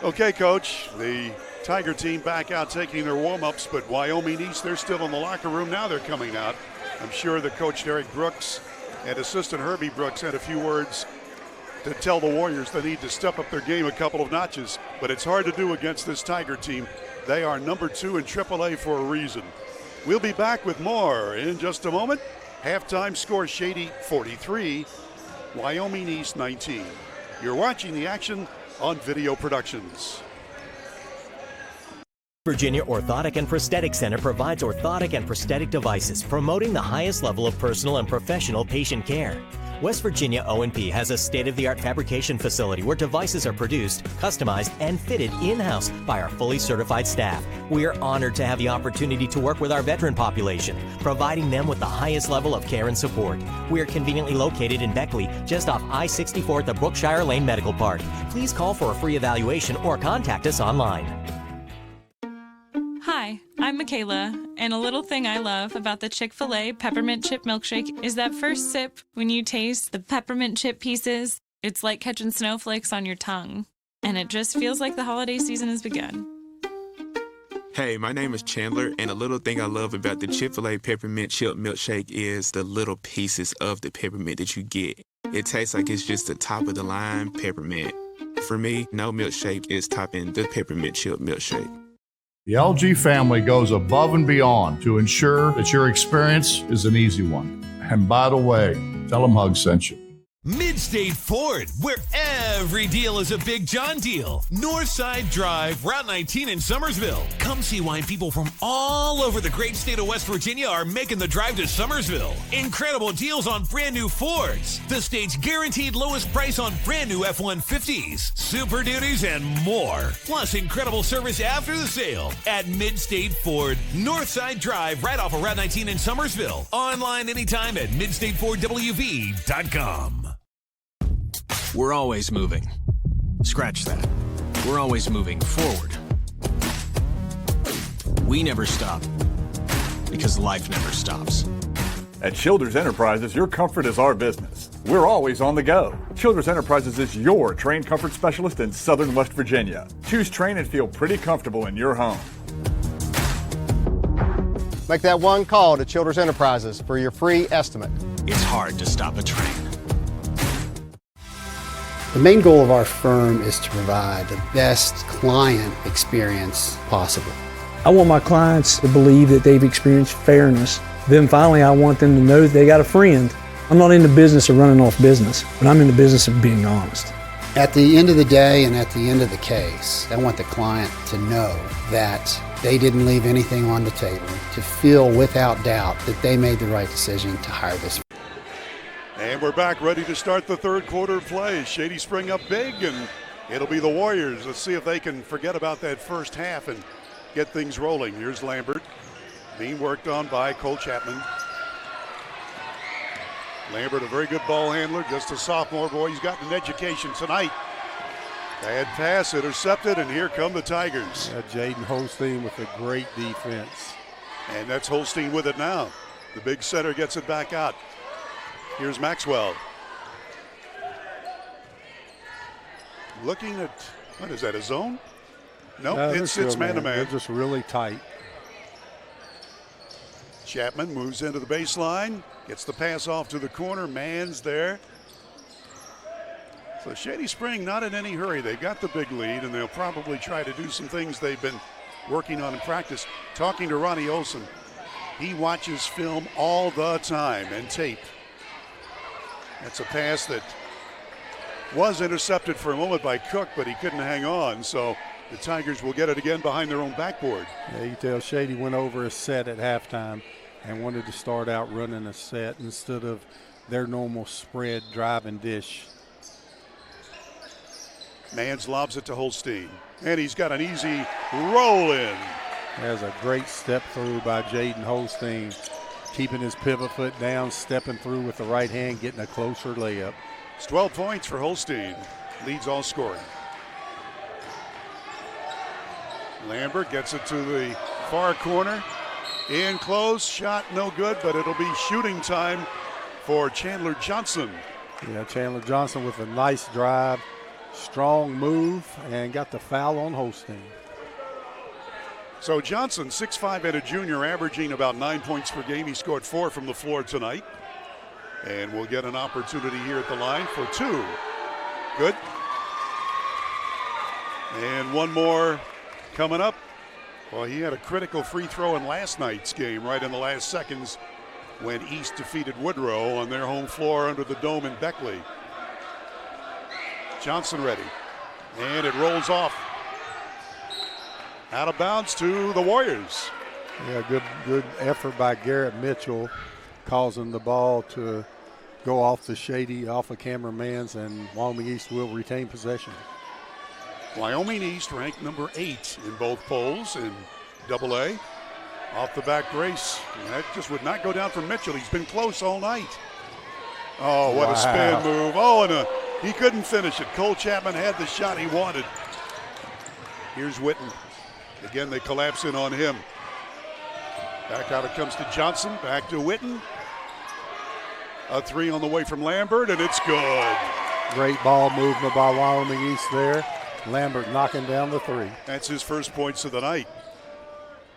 Okay, Coach, the Tiger team back out taking their warm-ups, but Wyoming East, they're still in the locker room. Now they're coming out. I'm sure that Coach Derek Brooks and assistant Herbie Brooks had a few words to tell the Warriors they need to step up their game a couple of notches, but it's hard to do against this Tiger team. They are number 2 in AAA for a reason. We'll be back with more in just a moment. Halftime score: Shady 43, Wyoming East 19. You're watching the action on Video Productions. Virginia Orthotic and Prosthetic Center provides orthotic and prosthetic devices, promoting the highest level of personal and professional patient care. West Virginia O&P has a state-of-the-art fabrication facility where devices are produced, customized, and fitted in-house by our fully certified staff. We are honored to have the opportunity to work with our veteran population, providing them with the highest level of care and support. We are conveniently located in Beckley, just off I-64 at the Brookshire Lane Medical Park. Please call for a free evaluation or contact us online. Hi, I'm Michaela, and a little thing I love about the Chick-fil-A Peppermint Chip Milkshake is that first sip, when you taste the peppermint chip pieces, it's like catching snowflakes on your tongue, and it just feels like the holiday season has begun. Hey, my name is Chandler, and a little thing I love about the Chick-fil-A Peppermint Chip Milkshake is the little pieces of the peppermint that you get. It tastes like it's just the top of the line peppermint. For me, no milkshake is topping the peppermint chip milkshake. The LG family goes above and beyond to ensure that your experience is an easy one. And by the way, tell them Hug sent you. Midstate Ford, where every deal is a Big John deal. Northside Drive, Route 19 in Summersville. Come see why people from all over the great state of West Virginia are making the drive to Summersville. Incredible deals on brand new Fords. The state's guaranteed lowest price on brand new F-150s, Super Duties, and more. Plus incredible service after the sale at Midstate Ford, Northside Drive, right off of Route 19 in Summersville. Online anytime at midstatefordwv.com. We're always moving. Scratch that. We're always moving forward. We never stop because life never stops. At Childers Enterprises, your comfort is our business. We're always on the go. Childers Enterprises is your trained comfort specialist in Southern West Virginia. Choose train and feel pretty comfortable in your home. Make that one call to Childers Enterprises for your free estimate. It's hard to stop a train. The main goal of our firm is to provide the best client experience possible. I want my clients to believe that they've experienced fairness. Then finally, I want them to know that they got a friend. I'm not in the business of running off business, but I'm in the business of being honest. At the end of the day and at the end of the case, I want the client to know that they didn't leave anything on the table, to feel without doubt that they made the right decision to hire this. And we're back ready to start the third quarter of play. Shady Spring up big, and it'll be the Warriors. Let's see if they can forget about that first half and get things rolling. Here's Lambert being worked on by Cole Chapman. Lambert, a very good ball handler, just a sophomore boy. He's gotten an education tonight. Bad pass intercepted, and here come the Tigers. Jaden Holstein with a great defense. And that's Holstein with it now. The big center gets it back out. Here's Maxwell. Looking at, what is that, a zone? Nope, it's man-to-man. They're just really tight. Chapman moves into the baseline, gets the pass off to the corner, Mann's there. So Shady Spring not in any hurry. They've got the big lead, and they'll probably try to do some things they've been working on in practice. Talking to Ronnie Olson, he watches film all the time and tape. That's a pass that was intercepted for a moment by Cook, but he couldn't hang on. So the Tigers will get it again behind their own backboard. Yeah, you tell Shady went over a set at halftime and wanted to start out running a set instead of their normal spread drive and dish. Mans lobs it to Holstein, and he's got an easy roll in. There's a great step through by Jaden Holstein, keeping his pivot foot down, stepping through with the right hand, getting a closer layup. It's 12 points for Holstein, leads all scoring. Lambert gets it to the far corner, in close, shot no good, but it'll be shooting time for Chandler Johnson. Yeah, Chandler Johnson with a nice drive, strong move, and got the foul on Holstein. So Johnson, 6'5" and a junior, averaging about 9 points per game. He scored 4 from the floor tonight. And we'll get an opportunity here at the line for 2. Good. And one more coming up. Well, he had a critical free throw in last night's game, right in the last seconds, when East defeated Woodrow on their home floor under the dome in Beckley. Johnson ready. And it rolls off. Out of bounds to the Warriors. Yeah, good effort by Garrett Mitchell, causing the ball to go off the Shady, off of cameraman's, and Wyoming East will retain possession. Wyoming East ranked number 8 in both polls in AA. Off the back brace. And that just would not go down for Mitchell. He's been close all night. Oh, what a spin move. Oh, and he couldn't finish it. Cole Chapman had the shot he wanted. Here's Witten. Again, they collapse in on him. Back out it comes to Johnson. Back to Witten. A 3 on the way from Lambert, and it's good. Great ball movement by Wyoming East there. Lambert knocking down the 3. That's his first points of the night.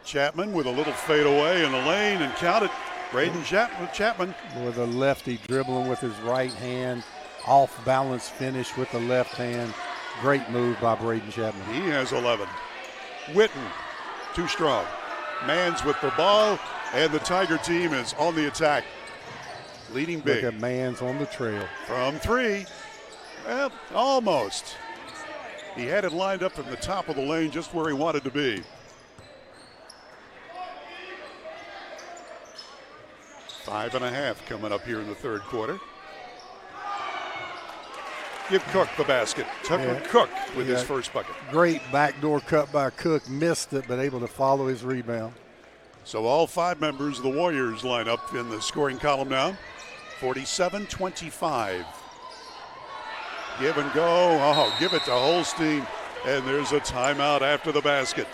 Chapman with a little fadeaway in the lane, and count it. Braden Chapman. With a lefty dribbling with his right hand, off-balance finish with the left hand. Great move by Braden Chapman. He has 11. Witten, too strong. Mans with the ball, and the Tiger team is on the attack. Leading big. Look at Mans on the trail. From 3. Well, almost. He had it lined up in the top of the lane just where he wanted to be. 5.5 coming up here in the third quarter. Give Cook the basket. Tucker Cook with his first bucket. Great backdoor cut by Cook. Missed it, but able to follow his rebound. So all 5 members of the Warriors line up in the scoring column now. 47-25. Give and go. Oh, give it to Holstein. And there's a timeout after the basket.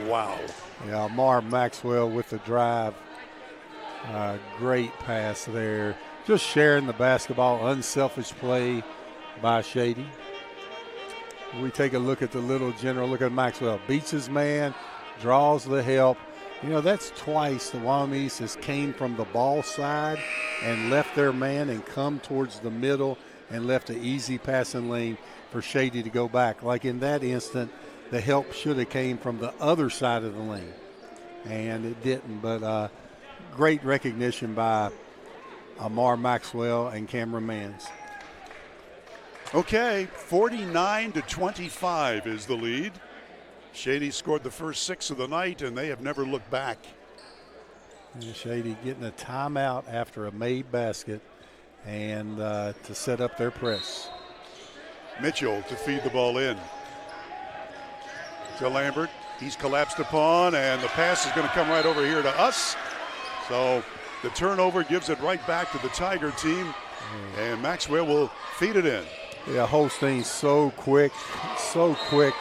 Wow. Yeah, Amar Maxwell with the drive. Great pass there. Just sharing the basketball. Unselfish play by Shady. We take a look at the little general. Look at Maxwell. Beats his man. Draws the help. You know, that's twice the Wyoming East has came from the ball side and left their man and come towards the middle and left an easy passing lane for Shady to go back. Like in that instant, the help should have came from the other side of the lane, and it didn't. But great recognition by Amar Maxwell and Cameron Mans. Okay, 49-25 is the lead. Shady scored the first 6 of the night, and they have never looked back. And Shady getting a timeout after a made basket and to set up their press. Mitchell to feed the ball in to Lambert. He's collapsed upon, and the pass is going to come right over here to us. So the turnover gives it right back to the Tiger team, and Maxwell will feed it in. Yeah, Holstein's so quick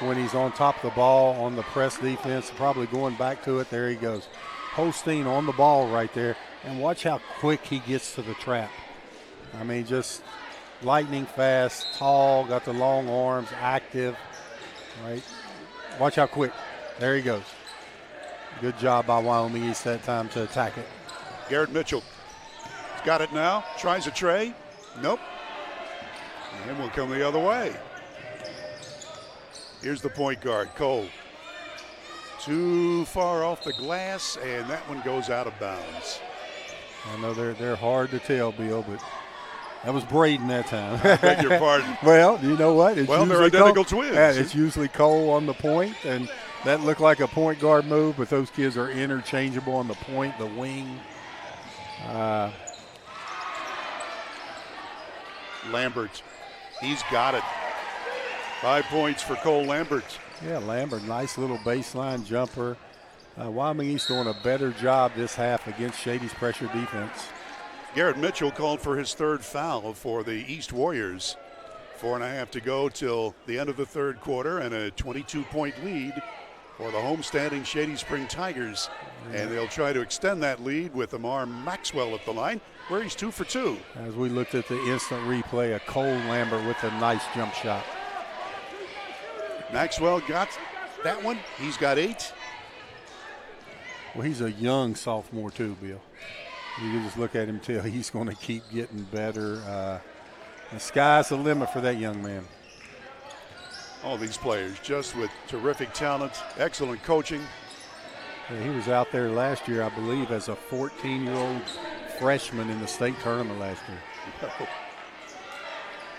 when he's on top of the ball on the press defense, probably going back to it. There he goes. Holstein on the ball right there, and watch how quick he gets to the trap. I mean, just lightning fast, tall, got the long arms, active, right? Watch how quick. There he goes. Good job by Wyoming East that time to attack it. Garrett Mitchell got it now, tries a tray. Nope. And we'll come the other way. Here's the point guard, Cole. Too far off the glass, and that one goes out of bounds. I know they're hard to tell, Bill, but that was Braden that time. I beg your pardon. Well, you know what? They're identical twins. Yeah, it's usually Cole on the point, and that looked like a point guard move, but those kids are interchangeable on the point, the wing. Lambert, he's got it. 5 points for Cole Lambert. Yeah, Lambert, nice little baseline jumper. Wyoming East doing a better job this half against Shady's pressure defense. Garrett Mitchell called for his 3rd foul for the East Warriors. 4.5 to go till the end of the third quarter, and a 22-point lead for the homestanding Shady Spring Tigers. And they'll try to extend that lead with Amar Maxwell at the line, where he's 2 for 2. As we looked at the instant replay, a Cole Lambert with a nice jump shot. Maxwell got that one. He's got 8. Well, he's a young sophomore too, Bill. You can just look at him and tell he's going to keep getting better. The sky's the limit for that young man. All these players just with terrific talent, excellent coaching. Yeah, he was out there last year, I believe, as a 14-year-old freshman in the state tournament last year.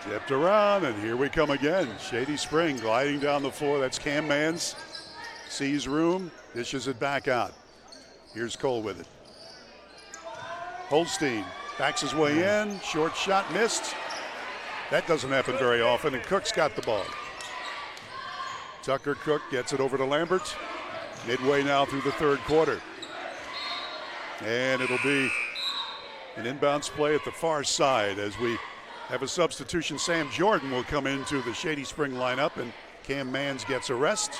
Tipped around, and here we come again. Shady Spring gliding down the floor. That's Cam Mans. Sees room, dishes it back out. Here's Cole with it. Holstein backs his way in. Short shot missed. That doesn't happen very often, and Cook's got the ball. Tucker Cook gets it over to Lambert. Midway now through the third quarter. And it'll be an inbounds play at the far side as we have a substitution. Sam Jordan will come into the Shady Spring lineup, and Cam Mans gets a rest.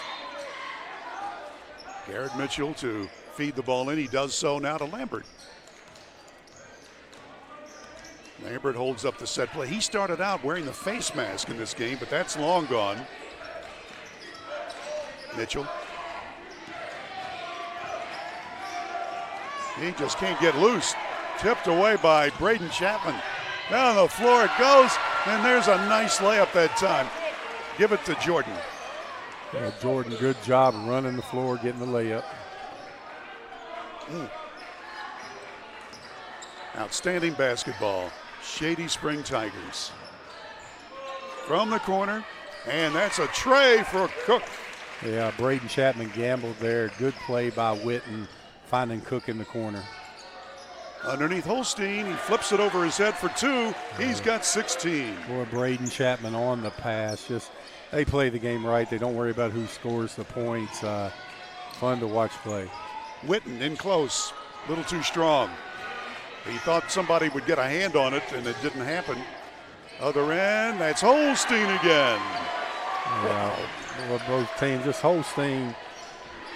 Garrett Mitchell to feed the ball in. He does so now to Lambert. Lambert holds up the set play. He started out wearing the face mask in this game, but that's long gone. Mitchell. He just can't get loose. Tipped away by Braden Chapman. Down the floor it goes, And there's a nice layup that time. Give it to Jordan. Yeah, Jordan, good job running the floor, getting the layup. Outstanding basketball. Shady Spring Tigers. From the corner, and that's a tray for Cook. Yeah, Braden Chapman gambled there. Good play by Witten, finding Cook in the corner. Underneath Holstein, he flips it over his head for two. He's got 16. Boy, Braden Chapman on the pass. Just they play the game right. They don't worry about who scores the points. Fun to watch play. Witten in close, a little too strong. He thought somebody would get a hand on it, and it didn't happen. Other end, that's Holstein again. Yeah, well, both teams, just Holstein.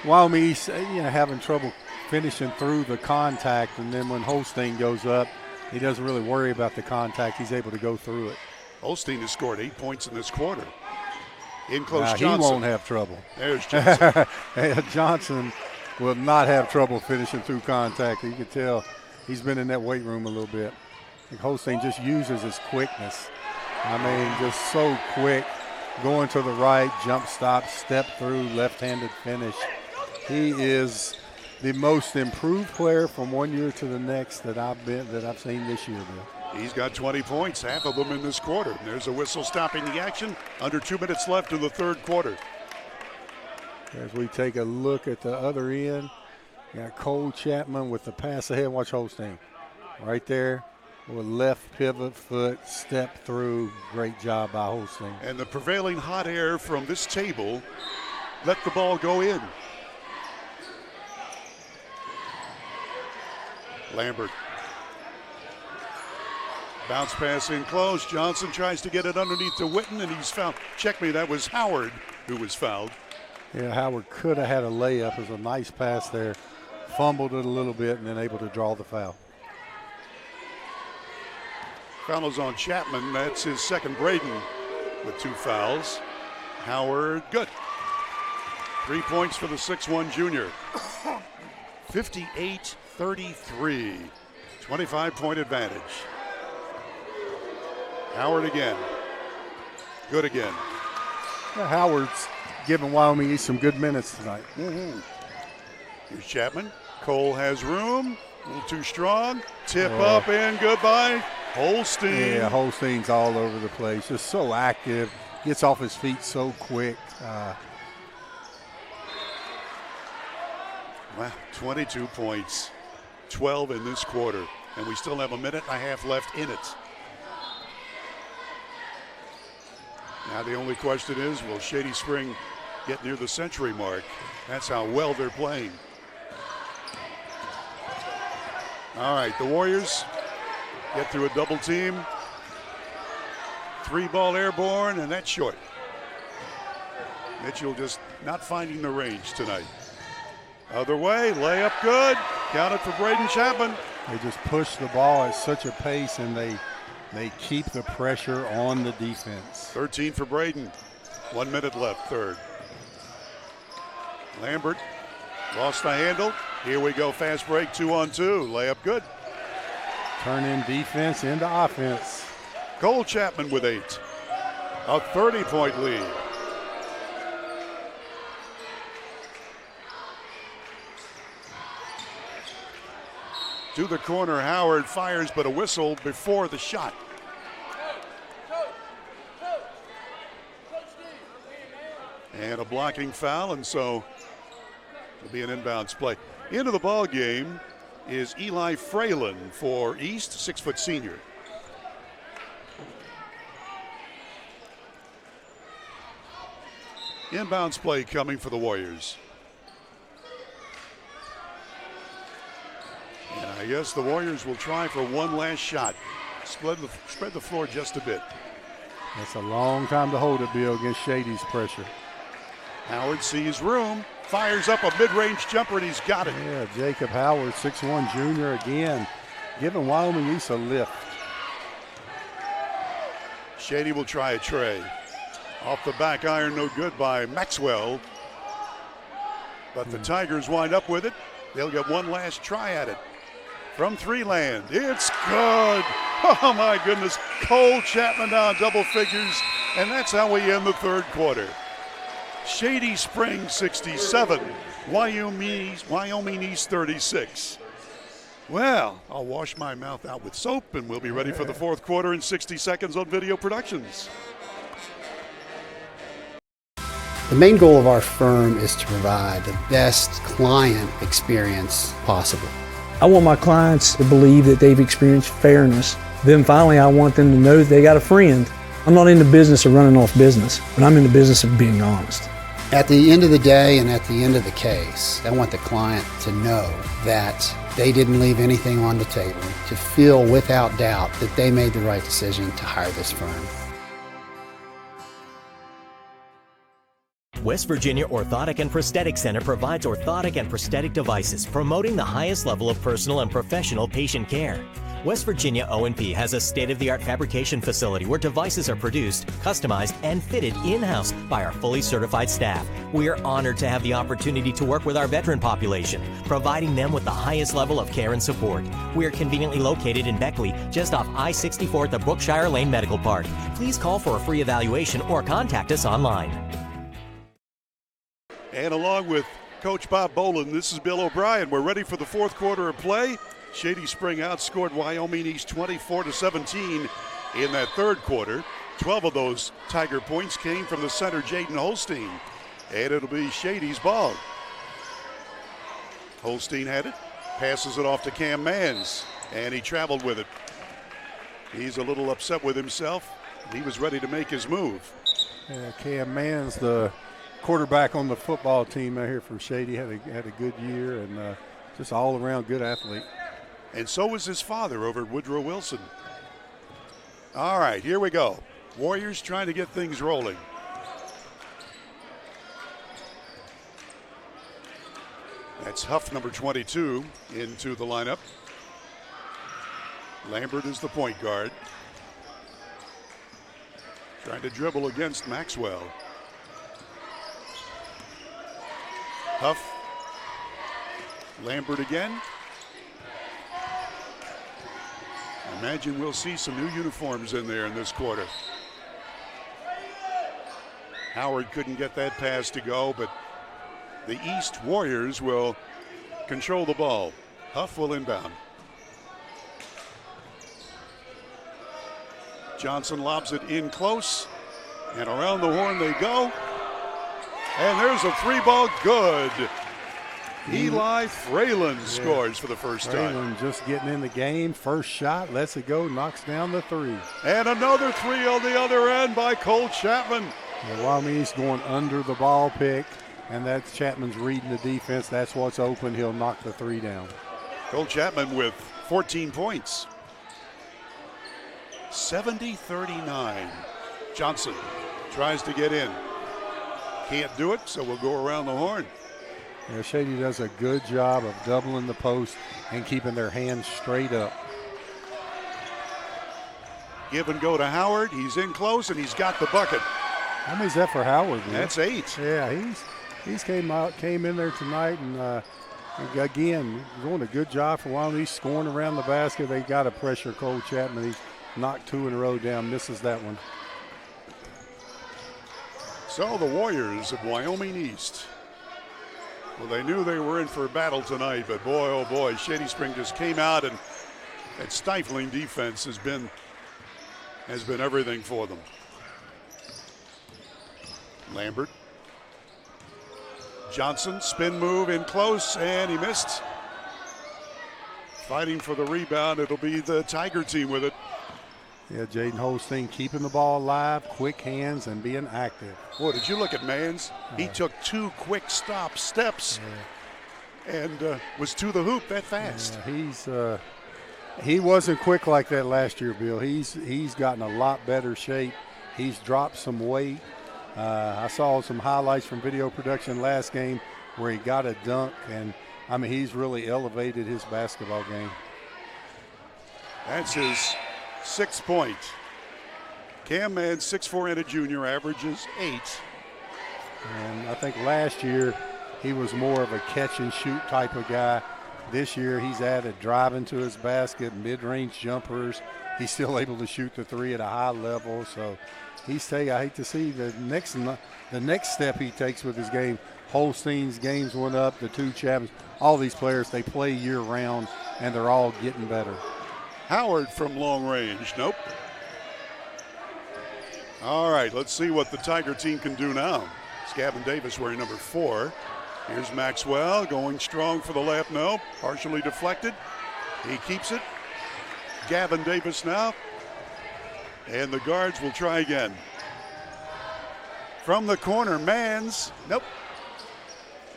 Wyoming East, having trouble finishing through the contact, and then when Holstein goes up, he doesn't really worry about the contact. He's able to go through it. Holstein has scored 8 points in this quarter. In close, Johnson. He won't have trouble. There's Johnson. Johnson will not have trouble finishing through contact. You can tell he's been in that weight room a little bit. I think Holstein just uses his quickness. I mean, just so quick, going to the right, jump stop, step through, left-handed finish. He is the most improved player from one year to the next that I've seen this year, Bill. He's got 20 points, half of them in this quarter. And there's a whistle stopping the action. Under 2 minutes left in the third quarter. As we take a look at the other end, got Cole Chapman with the pass ahead. Watch Holstein. Right there with left pivot foot, step through. Great job by Holstein. And the prevailing hot air from this table let the ball go in. Lambert. Bounce pass in close. Johnson tries to get it underneath to Witten, and he's fouled. Check me, that was Howard who was fouled. Yeah, Howard could have had a layup. It was a nice pass there. Fumbled it a little bit and then able to draw the foul. Foul is on Chapman. That's his second. Braden with 2 fouls. Howard, good. 3 points for the 6'1 junior. 58-33. 25-point advantage. Howard again. Good again. Yeah, Howard's giving Wyoming East some good minutes tonight. Here's Chapman. Cole has room. A little too strong. Tip up and goodbye. Holstein. Yeah, Holstein's all over the place. Just so active. Gets off his feet so quick. Wow, 22 points. 12 in this quarter. And we still have a minute and a half left in it. Now the only question is, will Shady Spring get near the century mark? That's how well they're playing. All right, the Warriors get through a double team. 3-ball airborne, and that's short. Mitchell just not finding the range tonight. Other way, layup good. Counted for Braden Chapman. They just push the ball at such a pace, and they keep the pressure on the defense. 13 for Braden. 1 minute left, third. Lambert lost the handle. Here we go, fast break, 2-on-2. Layup good. Turning defense into offense. Cole Chapman with 8. A 30-point lead. To the corner, Howard fires, but a whistle before the shot. And a blocking foul, and so it'll be an inbounds play. Into the ball game is Eli Fralin for East, 6-foot senior. Inbounds play coming for the Warriors. And I guess the Warriors will try for one last shot. Spread the floor just a bit. That's a long time to hold it, Bill, against Shady's pressure. Howard sees room, fires up a mid-range jumper, and he's got it. Yeah, Jacob Howard, 6'1 junior again, giving Wyoming East a lift. Shady will try a tray. Off the back iron, no good by Maxwell. But the Tigers wind up with it. They'll get one last try at it. From three land, it's good. Oh, my goodness. Cole Chapman down double figures, and that's how we end the third quarter. Shady Springs 67, Wyoming East 36. Well, I'll wash my mouth out with soap, and we'll be ready for the fourth quarter in 60 seconds on Video Productions. The main goal of our firm is to provide the best client experience possible. I want my clients to believe that they've experienced fairness. Then finally, I want them to know that they got a friend. I'm not in the business of running off business, but I'm in the business of being honest. At the end of the day and at the end of the case, I want the client to know that they didn't leave anything on the table, to feel without doubt that they made the right decision to hire this firm. West Virginia Orthotic and Prosthetic Center provides orthotic and prosthetic devices, promoting the highest level of personal and professional patient care. West Virginia O&P has a state-of-the-art fabrication facility where devices are produced, customized, and fitted in-house by our fully certified staff. We are honored to have the opportunity to work with our veteran population, providing them with the highest level of care and support. We are conveniently located in Beckley, just off I-64 at the Brookshire Lane Medical Park. Please call for a free evaluation or contact us online. And along with Coach Bob Boland, this is Bill O'Brien. We're ready for the fourth quarter of play. Shady Spring outscored Wyoming East 24-17 in that third quarter. 12 of those Tiger points came from the center, Jaden Holstein. And it'll be Shady's ball. Holstein had it, passes it off to Cam Mans, and he traveled with it. He's a little upset with himself. He was ready to make his move. Yeah, Cam Mans, the quarterback on the football team out here from Shady, had a good year and just all around good athlete. And so was his father over at Woodrow Wilson. All right, here we go. Warriors trying to get things rolling. That's Huff, number 22, into the lineup. Lambert is the point guard. Trying to dribble against Maxwell. Huff. Lambert again. Imagine we'll see some new uniforms in there in this quarter. Howard couldn't get that pass to go, but the East Warriors will control the ball. Huff will inbound. Johnson lobs it in close, and around the horn they go. And there's a three ball, good. Eli Fralin scores for the first time. Fralin just getting in the game. First shot, lets it go, knocks down the three. And another three on the other end by Cole Chapman. Wyoming East going under the ball pick, and that's Chapman's reading the defense. That's what's open. He'll knock the three down. Cole Chapman with 14 points. 70-39. Johnson tries to get in. Can't do it, so we'll go around the horn. Yeah, Shady does a good job of doubling the post and keeping their hands straight up. Give and go to Howard. He's in close, and he's got the bucket. How many's that for Howard? Man? That's 8. Yeah, he's came in there tonight, and again, doing a good job for Wyoming. He's scoring around the basket. They got to pressure Cole Chapman. He's knocked 2 in a row down, misses that one. So the Warriors of Wyoming East. Well, they knew they were in for a battle tonight, but boy, oh boy, Shady Spring just came out, and that stifling defense has been everything for them. Lambert. Johnson, spin move in close, and he missed. Fighting for the rebound, it'll be the Tiger team with it. Yeah, Jaden Holstein keeping the ball alive, quick hands, and being active. Boy, did you look at Mans? He took 2 quick steps and was to the hoop that fast. Yeah, he wasn't quick like that last year, Bill. He's gotten a lot better shape. He's dropped some weight. I saw some highlights from video production last game where he got a dunk, and I mean, he's really elevated his basketball game. That's his 6th point. Cam Mans, 6'4" and a junior, averages 8. And I think last year he was more of a catch and shoot type of guy. This year he's added driving to his basket, mid-range jumpers, he's still able to shoot the three at a high level. So I hate to see the next step he takes with his game. Holstein's games went up, the two champions, all these players, they play year round, and they're all getting better. Howard from long range, nope. All right, let's see what the Tiger team can do now. It's Gavin Davis wearing number 4. Here's Maxwell going strong for the layup, no, partially deflected. He keeps it. Gavin Davis now. And the guards will try again. From the corner, Mans, nope.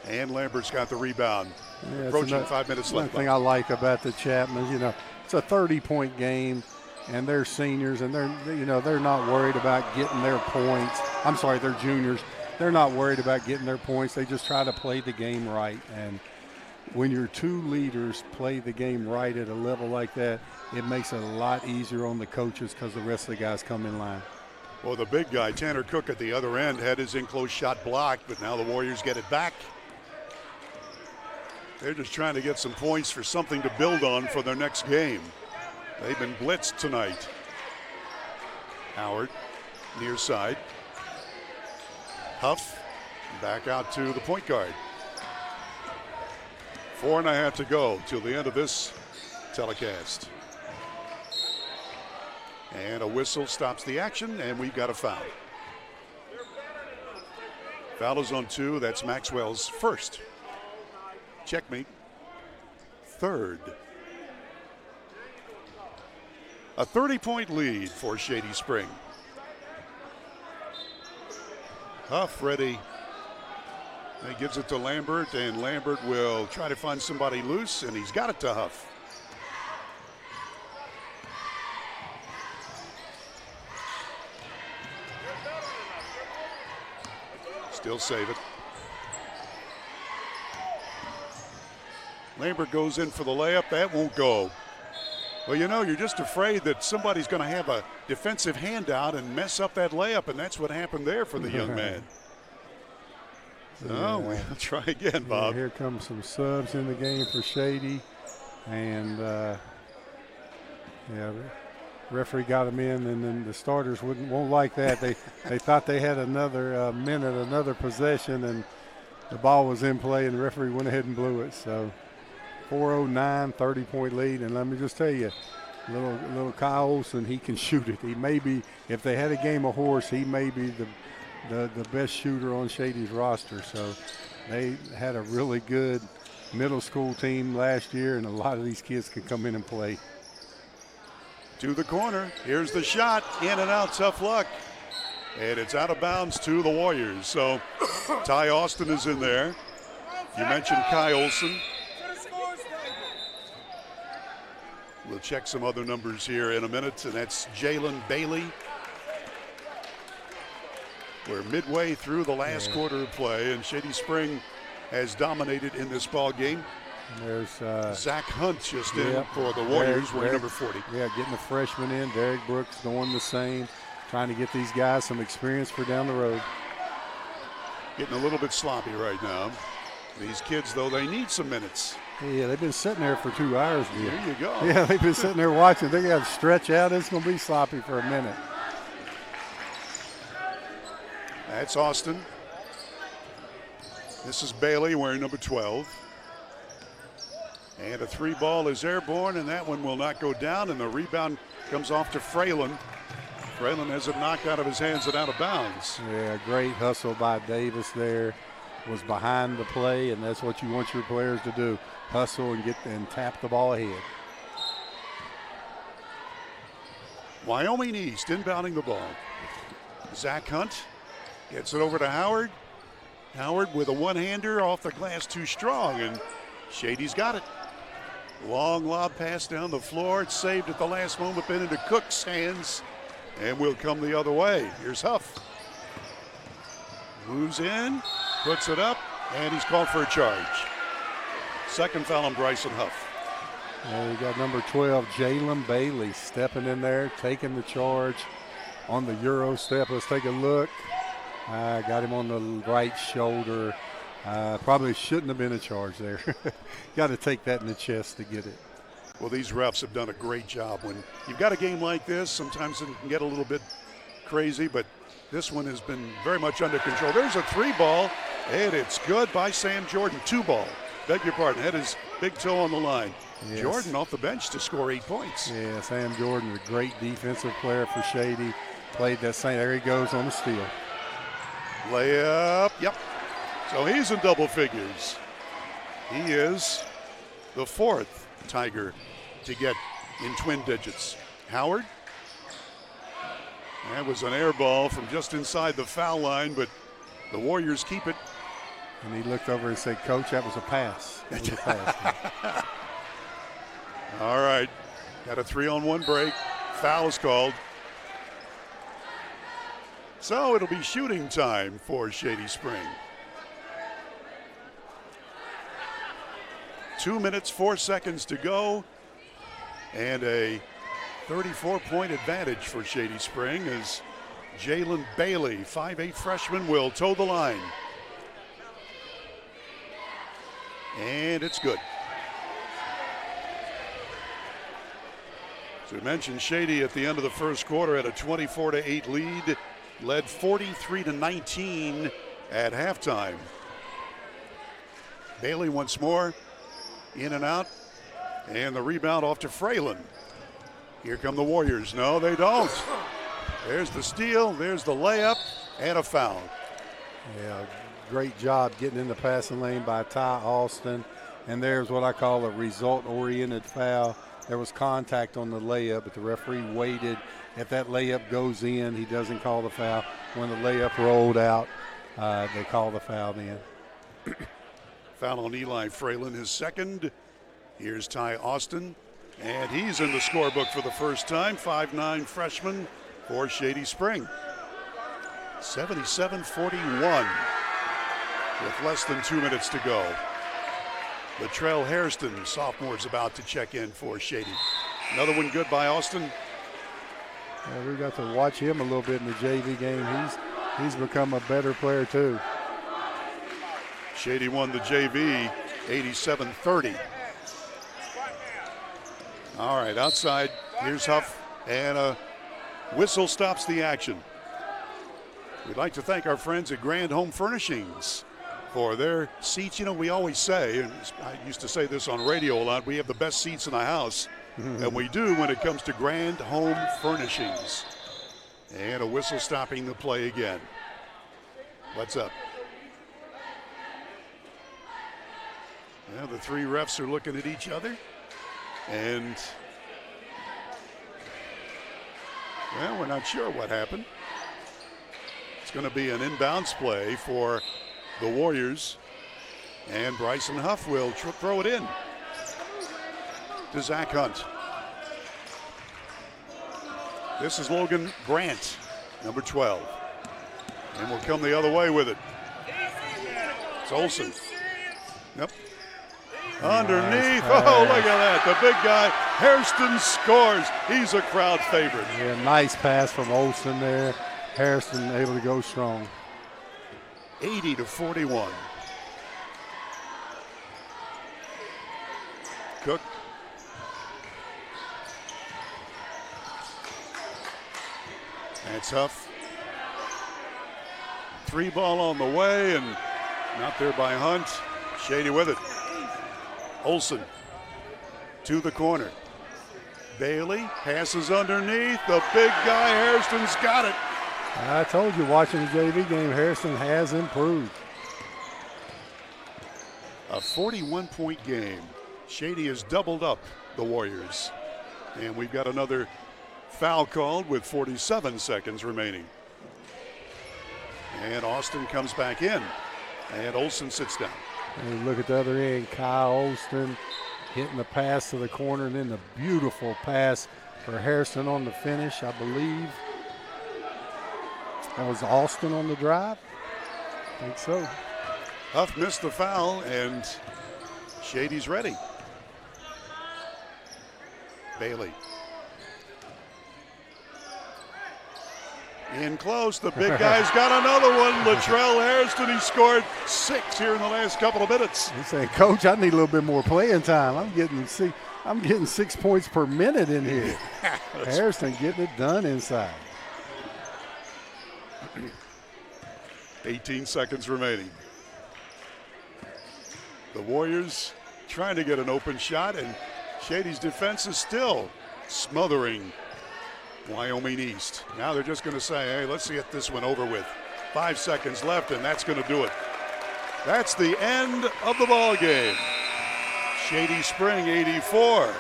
And Lambert's got the rebound. Yeah, approaching 5 minutes left. One thing I like about the Chapmans, it's a 30-point game, and they're seniors, and they're not worried about getting their points. I'm sorry, they're juniors. They're not worried about getting their points. They just try to play the game right. And when your two leaders play the game right at a level like that, it makes it a lot easier on the coaches because the rest of the guys come in line. Well, the big guy, Tanner Cook, at the other end had his in-close shot blocked, but now the Warriors get it back. They're just trying to get some points for something to build on for their next game. They've been blitzed tonight. Howard, near side. Huff, back out to the point guard. 4.5 to go till the end of this telecast. And a whistle stops the action, and we've got a foul. Foul is on 2. That's Maxwell's first. Checkmate. Third. A 30-point lead for Shady Spring. Huff ready. He gives it to Lambert, and Lambert will try to find somebody loose, and he's got it to Huff. Still save it. Lambert goes in for the layup. That won't go. Well, you're just afraid that somebody's going to have a defensive handout and mess up that layup, and that's what happened there for the young man. Oh, we'll try again, Bob. Here comes some subs in the game for Shady, and referee got them in, and then the starters won't like that. They thought they had another minute, another possession, and the ball was in play, and the referee went ahead and blew it. So 4:09, 30-point lead, and let me just tell you, little Kyle Olson, he can shoot it. He may be, if they had a game of horse, he may be the best shooter on Shady's roster. So they had a really good middle school team last year, and a lot of these kids can come in and play. To the corner. Here's the shot. In and out. Tough luck. And it's out of bounds to the Warriors. So Ty Austin is in there. You mentioned Kai Olson. We'll check some other numbers here in a minute, and that's Jalen Bailey. We're midway through the last quarter of play, and Shady Spring has dominated in this ball game. There's Zach Hunt just in for the Warriors, wearing number 40. Yeah, getting the freshman in. Derek Brooks doing the same, trying to get these guys some experience for down the road. Getting a little bit sloppy right now. These kids, though, they need some minutes. Yeah, they've been sitting there for 2 hours. There you go. Yeah, they've been sitting there watching. They got to stretch out. It's going to be sloppy for a minute. That's Austin. This is Bailey wearing number 12. And a 3 ball is airborne, and that one will not go down, and the rebound comes off to Fralin. Fralin has it knocked out of his hands and out of bounds. Yeah, great hustle by Davis there. Was behind the play, and that's what you want your players to do. Hustle and tap the ball ahead. Wyoming East inbounding the ball. Zach Hunt gets it over to Howard. Howard with a one-hander off the glass, too strong, and Shady's got it. Long lob pass down the floor. It's saved at the last moment, been into Cook's hands, and will come the other way. Here's Huff. Moves in, puts it up, and he's called for a charge. Second foul on Bryson Huff. We got number 12, Jalen Bailey, stepping in there, taking the charge on the Euro step. Let's take a look. Got him on the right shoulder. Probably shouldn't have been a charge there. Got to take that in the chest to get it. Well, these refs have done a great job. When you've got a game like this, sometimes it can get a little bit crazy, but this one has been very much under control. There's a 3-ball, and it's good by Sam Jordan. 2-ball. Beg your pardon. Had his big toe on the line. Yes. Jordan off the bench to score 8 points. Yeah, Sam Jordan, a great defensive player for Shady. Played that same. There he goes on the steal. Layup. Yep. So he's in double figures. He is the 4th Tiger to get in twin digits. Howard. That was an air ball from just inside the foul line, but the Warriors keep it. And he looked over and said, Coach, that was a pass. That was a pass. All right. Got a 3-on-1 break. Foul is called. So it'll be shooting time for Shady Spring. 2 minutes, 4 seconds to go. And a 34-point advantage for Shady Spring as Jalen Bailey, 5'8" freshman, will toe the line. And it's good. As we mentioned, Shady at the end of the first quarter had a 24-8 lead, led 43-19 at halftime. Bailey once more, in and out, and the rebound off to Fralin. Here come the Warriors. No, they don't. There's the steal, there's the layup, and a foul. Yeah, great job getting in the passing lane by Ty Austin. And there's what I call a result-oriented foul. There was contact on the layup, but the referee waited. If that layup goes in, he doesn't call the foul. When the layup rolled out, they call the foul then. Foul on Eli Fralin, his second. Here's Ty Austin, and he's in the scorebook for the first time. 5'9" freshman for Shady Spring. 77-41 with less than 2 minutes to go. Latrell Hairston, sophomore, is about to check in for Shady. Another one good by Austin. Yeah, we got to watch him a little bit in the JV game. He's become a better player too. Shady won the JV 87-30. All right, outside, here's Huff, and a whistle stops the action. We'd like to thank our friends at Grand Home Furnishings for their seats. You know, we always say, and I used to say this on radio a lot, we have the best seats in the house, and we do when it comes to Grand Home Furnishings. And a whistle stopping the play again. What's up? Well, the three refs are looking at each other, and well, we're not sure what happened. It's going to be an inbounds play for the Warriors, and Bryson Huff will throw it in to Zach Hunt. This is Logan Grant, number 12, and will come the other way with it. It's Olsen. Yep. Underneath. Oh, look at that. The big guy, Hairston, scores. He's a crowd favorite. Yeah, nice pass from Olsen there. Hairston able to go strong. 80-41. Cook. That's Huff. 3-ball on the way, and not there by Hunt. Shady with it. Olsen to the corner. Bailey passes underneath. The big guy, Hairston's got it. I told you, watching the JV game, Hairston has improved. A 41-point game. Shady has doubled up the Warriors. And we've got another foul called with 47 seconds remaining. And Austin comes back in. And Olsen sits down. And look at the other end, Kyle Olsen hitting the pass to the corner, and then the beautiful pass for Hairston on the finish, I believe. That was Austin on the drive? I think so. Huff missed the foul, and Shady's ready. Bailey. In close, the big guy's got another one. Latrell Hairston, he scored 6 here in the last couple of minutes. He's saying, Coach, I need a little bit more playing time. I'm getting to see I'm getting 6 points per minute in here. Harrison getting it done inside. 18 seconds remaining. The Warriors trying to get an open shot, and Shady's defense is still smothering Wyoming East. Now they're just going to say, hey, let's get this one over with. 5 seconds left, and that's going to do it. That's the end of the ball game. Shady Spring 84,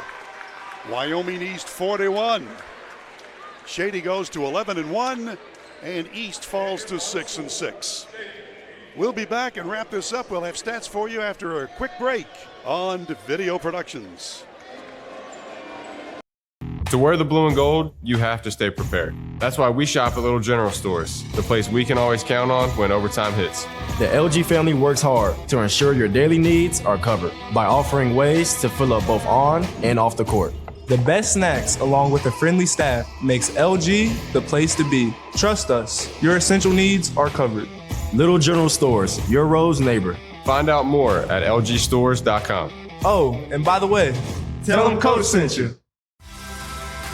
Wyoming East 41. Shady goes to 11-1, and East falls to 6-6. We'll be back and wrap this up. We'll have stats for you after a quick break on Video Productions. To wear the blue and gold, you have to stay prepared. That's why we shop at Little General Stores, the place we can always count on when overtime hits. The LG family works hard to ensure your daily needs are covered by offering ways to fill up both on and off the court. The best snacks along with a friendly staff makes LG the place to be. Trust us, your essential needs are covered. Little General Stores, your road's neighbor. Find out more at lgstores.com. Oh, and by the way, tell them Coach sent you.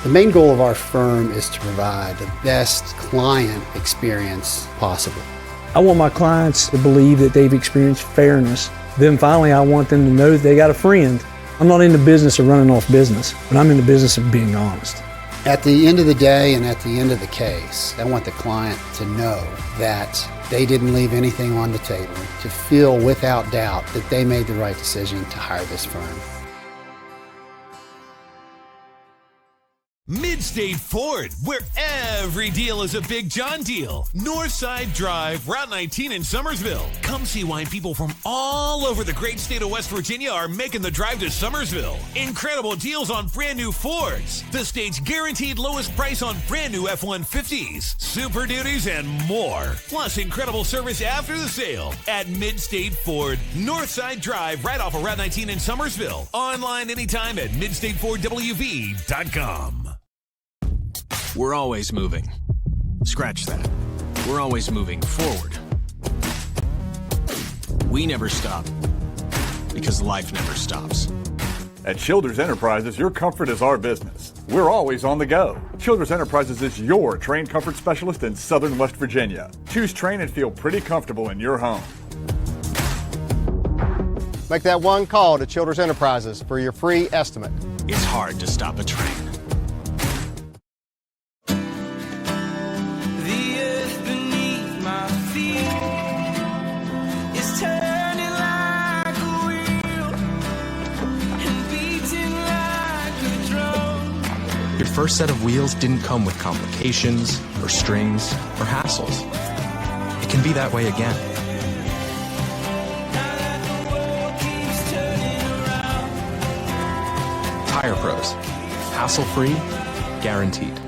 The main goal of our firm is to provide the best client experience possible. I want my clients to believe that they've experienced fairness. Then finally, I want them to know that they got a friend. I'm not in the business of running off business, but I'm in the business of being honest. At the end of the day and at the end of the case, I want the client to know that they didn't leave anything on the table, to feel without doubt that they made the right decision to hire this firm. Midstate Ford, where every deal is a Big John deal. Northside Drive, Route 19 in Summersville. Come see why people from all over the great state of West Virginia are making the drive to Summersville. Incredible deals on brand new Fords. The state's guaranteed lowest price on brand new F-150s, Super Duties, and more. Plus incredible service after the sale at Midstate Ford, Northside Drive, right off of Route 19 in Summersville. Online anytime at midstatefordwv.com. We're always moving. Scratch that. We're always moving forward. We never stop because life never stops. At Childers Enterprises, your comfort is our business. We're always on the go. Childers Enterprises is your trained comfort specialist in Southern West Virginia. Choose train and feel pretty comfortable in your home. Make that one call to Childers Enterprises for your free estimate. It's hard to stop a train. Your first set of wheels didn't come with complications, or strings, or hassles. It can be that way again. Tire Pros. Hassle-free, guaranteed.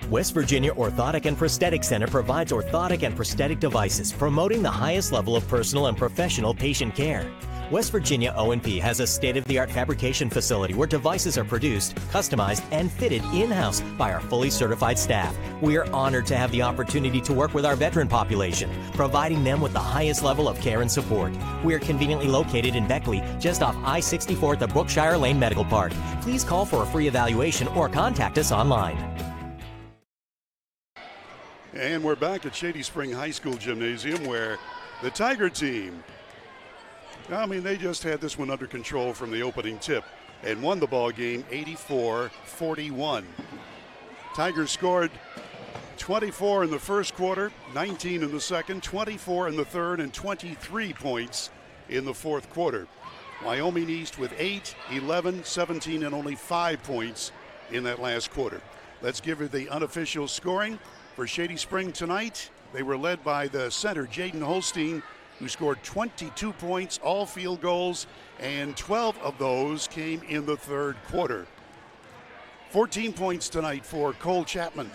West Virginia Orthotic and Prosthetic Center provides orthotic and prosthetic devices, promoting the highest level of personal and professional patient care. West Virginia O&P has a state-of-the-art fabrication facility where devices are produced, customized, and fitted in-house by our fully certified staff. We are honored to have the opportunity to work with our veteran population, providing them with the highest level of care and support. We are conveniently located in Beckley, just off I-64 at the Brookshire Lane Medical Park. Please call for a free evaluation or contact us online. And we're back at Shady Spring High School Gymnasium, where the Tiger team, I mean, they just had this one under control from the opening tip and won the ball game 84-41. Tigers scored 24 in the first quarter, 19 in the second, 24 in the third, and 23 points in the fourth quarter. Wyoming East with 8, 11, 17, and only 5 points in that last quarter. Let's give you the unofficial scoring for Shady Spring tonight. They were led by the center, Jaden Holstein, who scored 22 points, all field goals, and 12 of those came in the third quarter. 14 points tonight for Cole Chapman,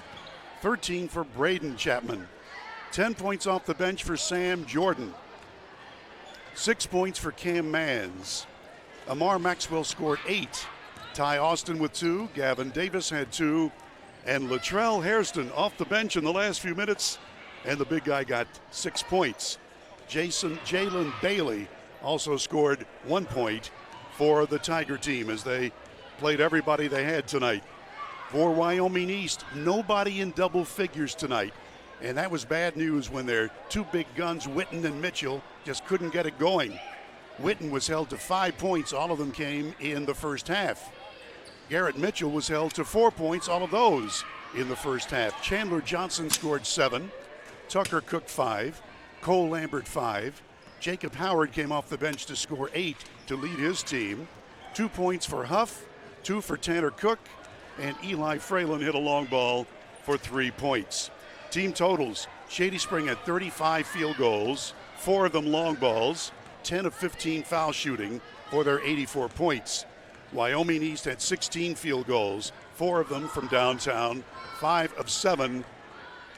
13 for Braden Chapman, 10 points off the bench for Sam Jordan, 6 points for Cam Mans. Amar Maxwell scored 8, Ty Austin with 2, Gavin Davis had 2, and Latrell Hairston off the bench in the last few minutes, and the big guy got 6 points. Jalen Bailey also scored 1 point for the Tiger team as they played everybody they had tonight. For Wyoming East, nobody in double figures tonight. And that was bad news when their two big guns, Witten and Mitchell, just couldn't get it going. Witten was held to 5 points. All of them came in the first half. Garrett Mitchell was held to 4 points, all of those in the first half. Chandler Johnson scored 7. Tucker Cook 5. Cole Lambert 5. Jacob Howard came off the bench to score 8 to lead his team. 2 points for Huff, 2 for Tanner Cook, and Eli Fralin hit a long ball for 3 points. Team totals, Shady Spring had 35 field goals, 4 of them long balls, 10 of 15 foul shooting for their 84 points. Wyoming East had 16 field goals, 4 of them from downtown, 5 of 7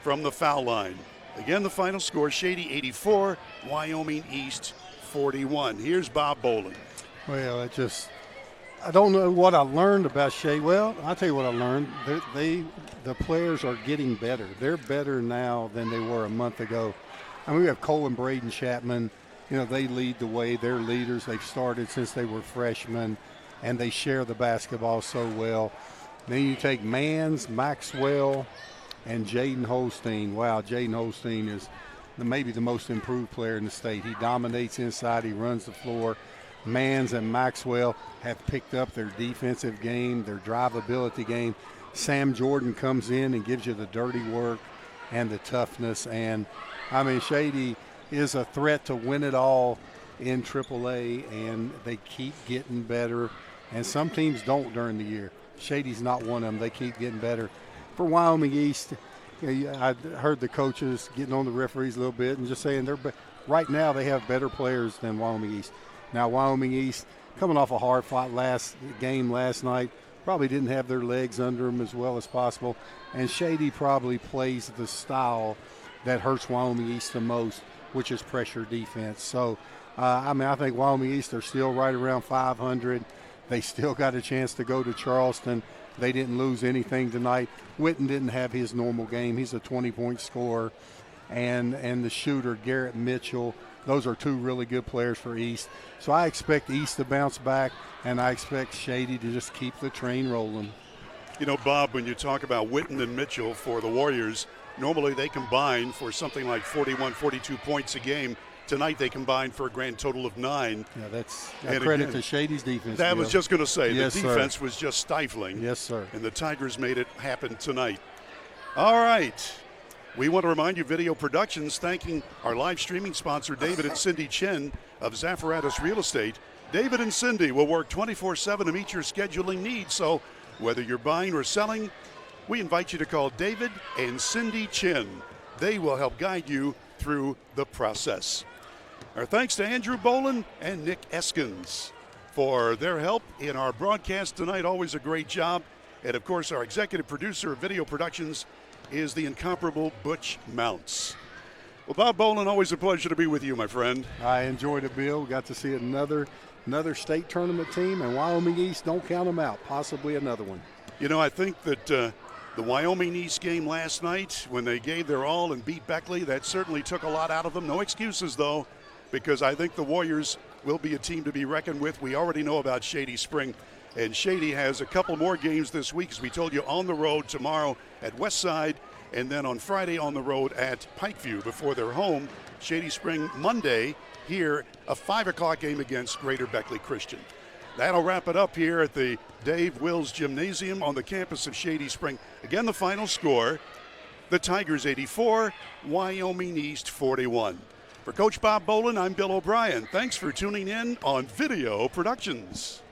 from the foul line. Again, the final score, Shady 84, Wyoming East 41. Here's Bob Boland. Well, I don't know what I learned about Shady. Well, I'll tell you what I learned. The players are getting better. They're better now than they were a month ago. I mean, we have Cole and Braden Chapman. You know, they lead the way. They're leaders. They've started since they were freshmen, and they share the basketball so well. Then you take Mans, Maxwell, and Jaden Holstein. Wow, Jaden Holstein is maybe the most improved player in the state. He dominates inside. He runs the floor. Mans and Maxwell have picked up their defensive game, their drivability game. Sam Jordan comes in and gives you the dirty work and the toughness. And, I mean, Shady is a threat to win it all in AAA, and they keep getting better. And some teams don't during the year. Shady's not one of them. They keep getting better. For Wyoming East, I heard the coaches getting on the referees a little bit and just saying right now they have better players than Wyoming East. Now, Wyoming East, coming off a hard-fought game last night, probably didn't have their legs under them as well as possible. And Shady probably plays the style that hurts Wyoming East the most, which is pressure defense. So, I think Wyoming East are still right around 500. They still got a chance to go to Charleston. They didn't lose anything tonight. Witten didn't have his normal game. He's a 20-point scorer. And the shooter, Garrett Mitchell, those are two really good players for East. So I expect East to bounce back, and I expect Shady to just keep the train rolling. You know, Bob, when you talk about Witten and Mitchell for the Warriors, normally they combine for something like 41, 42 points a game. Tonight they combined for a grand total of 9. Yeah, that's credit to Shady's defense. That was just going to say, yes, the defense was just stifling. Yes, sir. And the Tigers made it happen tonight. All right. We want to remind you, Video Productions, thanking our live streaming sponsor, David and Cindy Chen of Zaffaratus Real Estate. David and Cindy will work 24/7 to meet your scheduling needs. So whether you're buying or selling, we invite you to call David and Cindy Chen. They will help guide you through the process. Our thanks to Andrew Boland and Nick Eskins for their help in our broadcast tonight. Always a great job. And, of course, our executive producer of Video Productions is the incomparable Butch Mounts. Well, Bob Boland, always a pleasure to be with you, my friend. I enjoyed it, Bill. Got to see another state tournament team, and Wyoming East, don't count them out, possibly another one. You know, I think that the Wyoming East game last night, when they gave their all and beat Beckley, that certainly took a lot out of them. No excuses, though, because I think the Warriors will be a team to be reckoned with. We already know about Shady Spring. And Shady has a couple more games this week, as we told you, on the road tomorrow at Westside, and then on Friday on the road at Pikeview before they're home. Shady Spring Monday here, a 5 o'clock game against Greater Beckley Christian. That'll wrap it up here at the Dave Wills Gymnasium on the campus of Shady Spring. Again, the final score, the Tigers 84, Wyoming East 41. For Coach Bob Boland, I'm Bill O'Brien. Thanks for tuning in on Video Productions.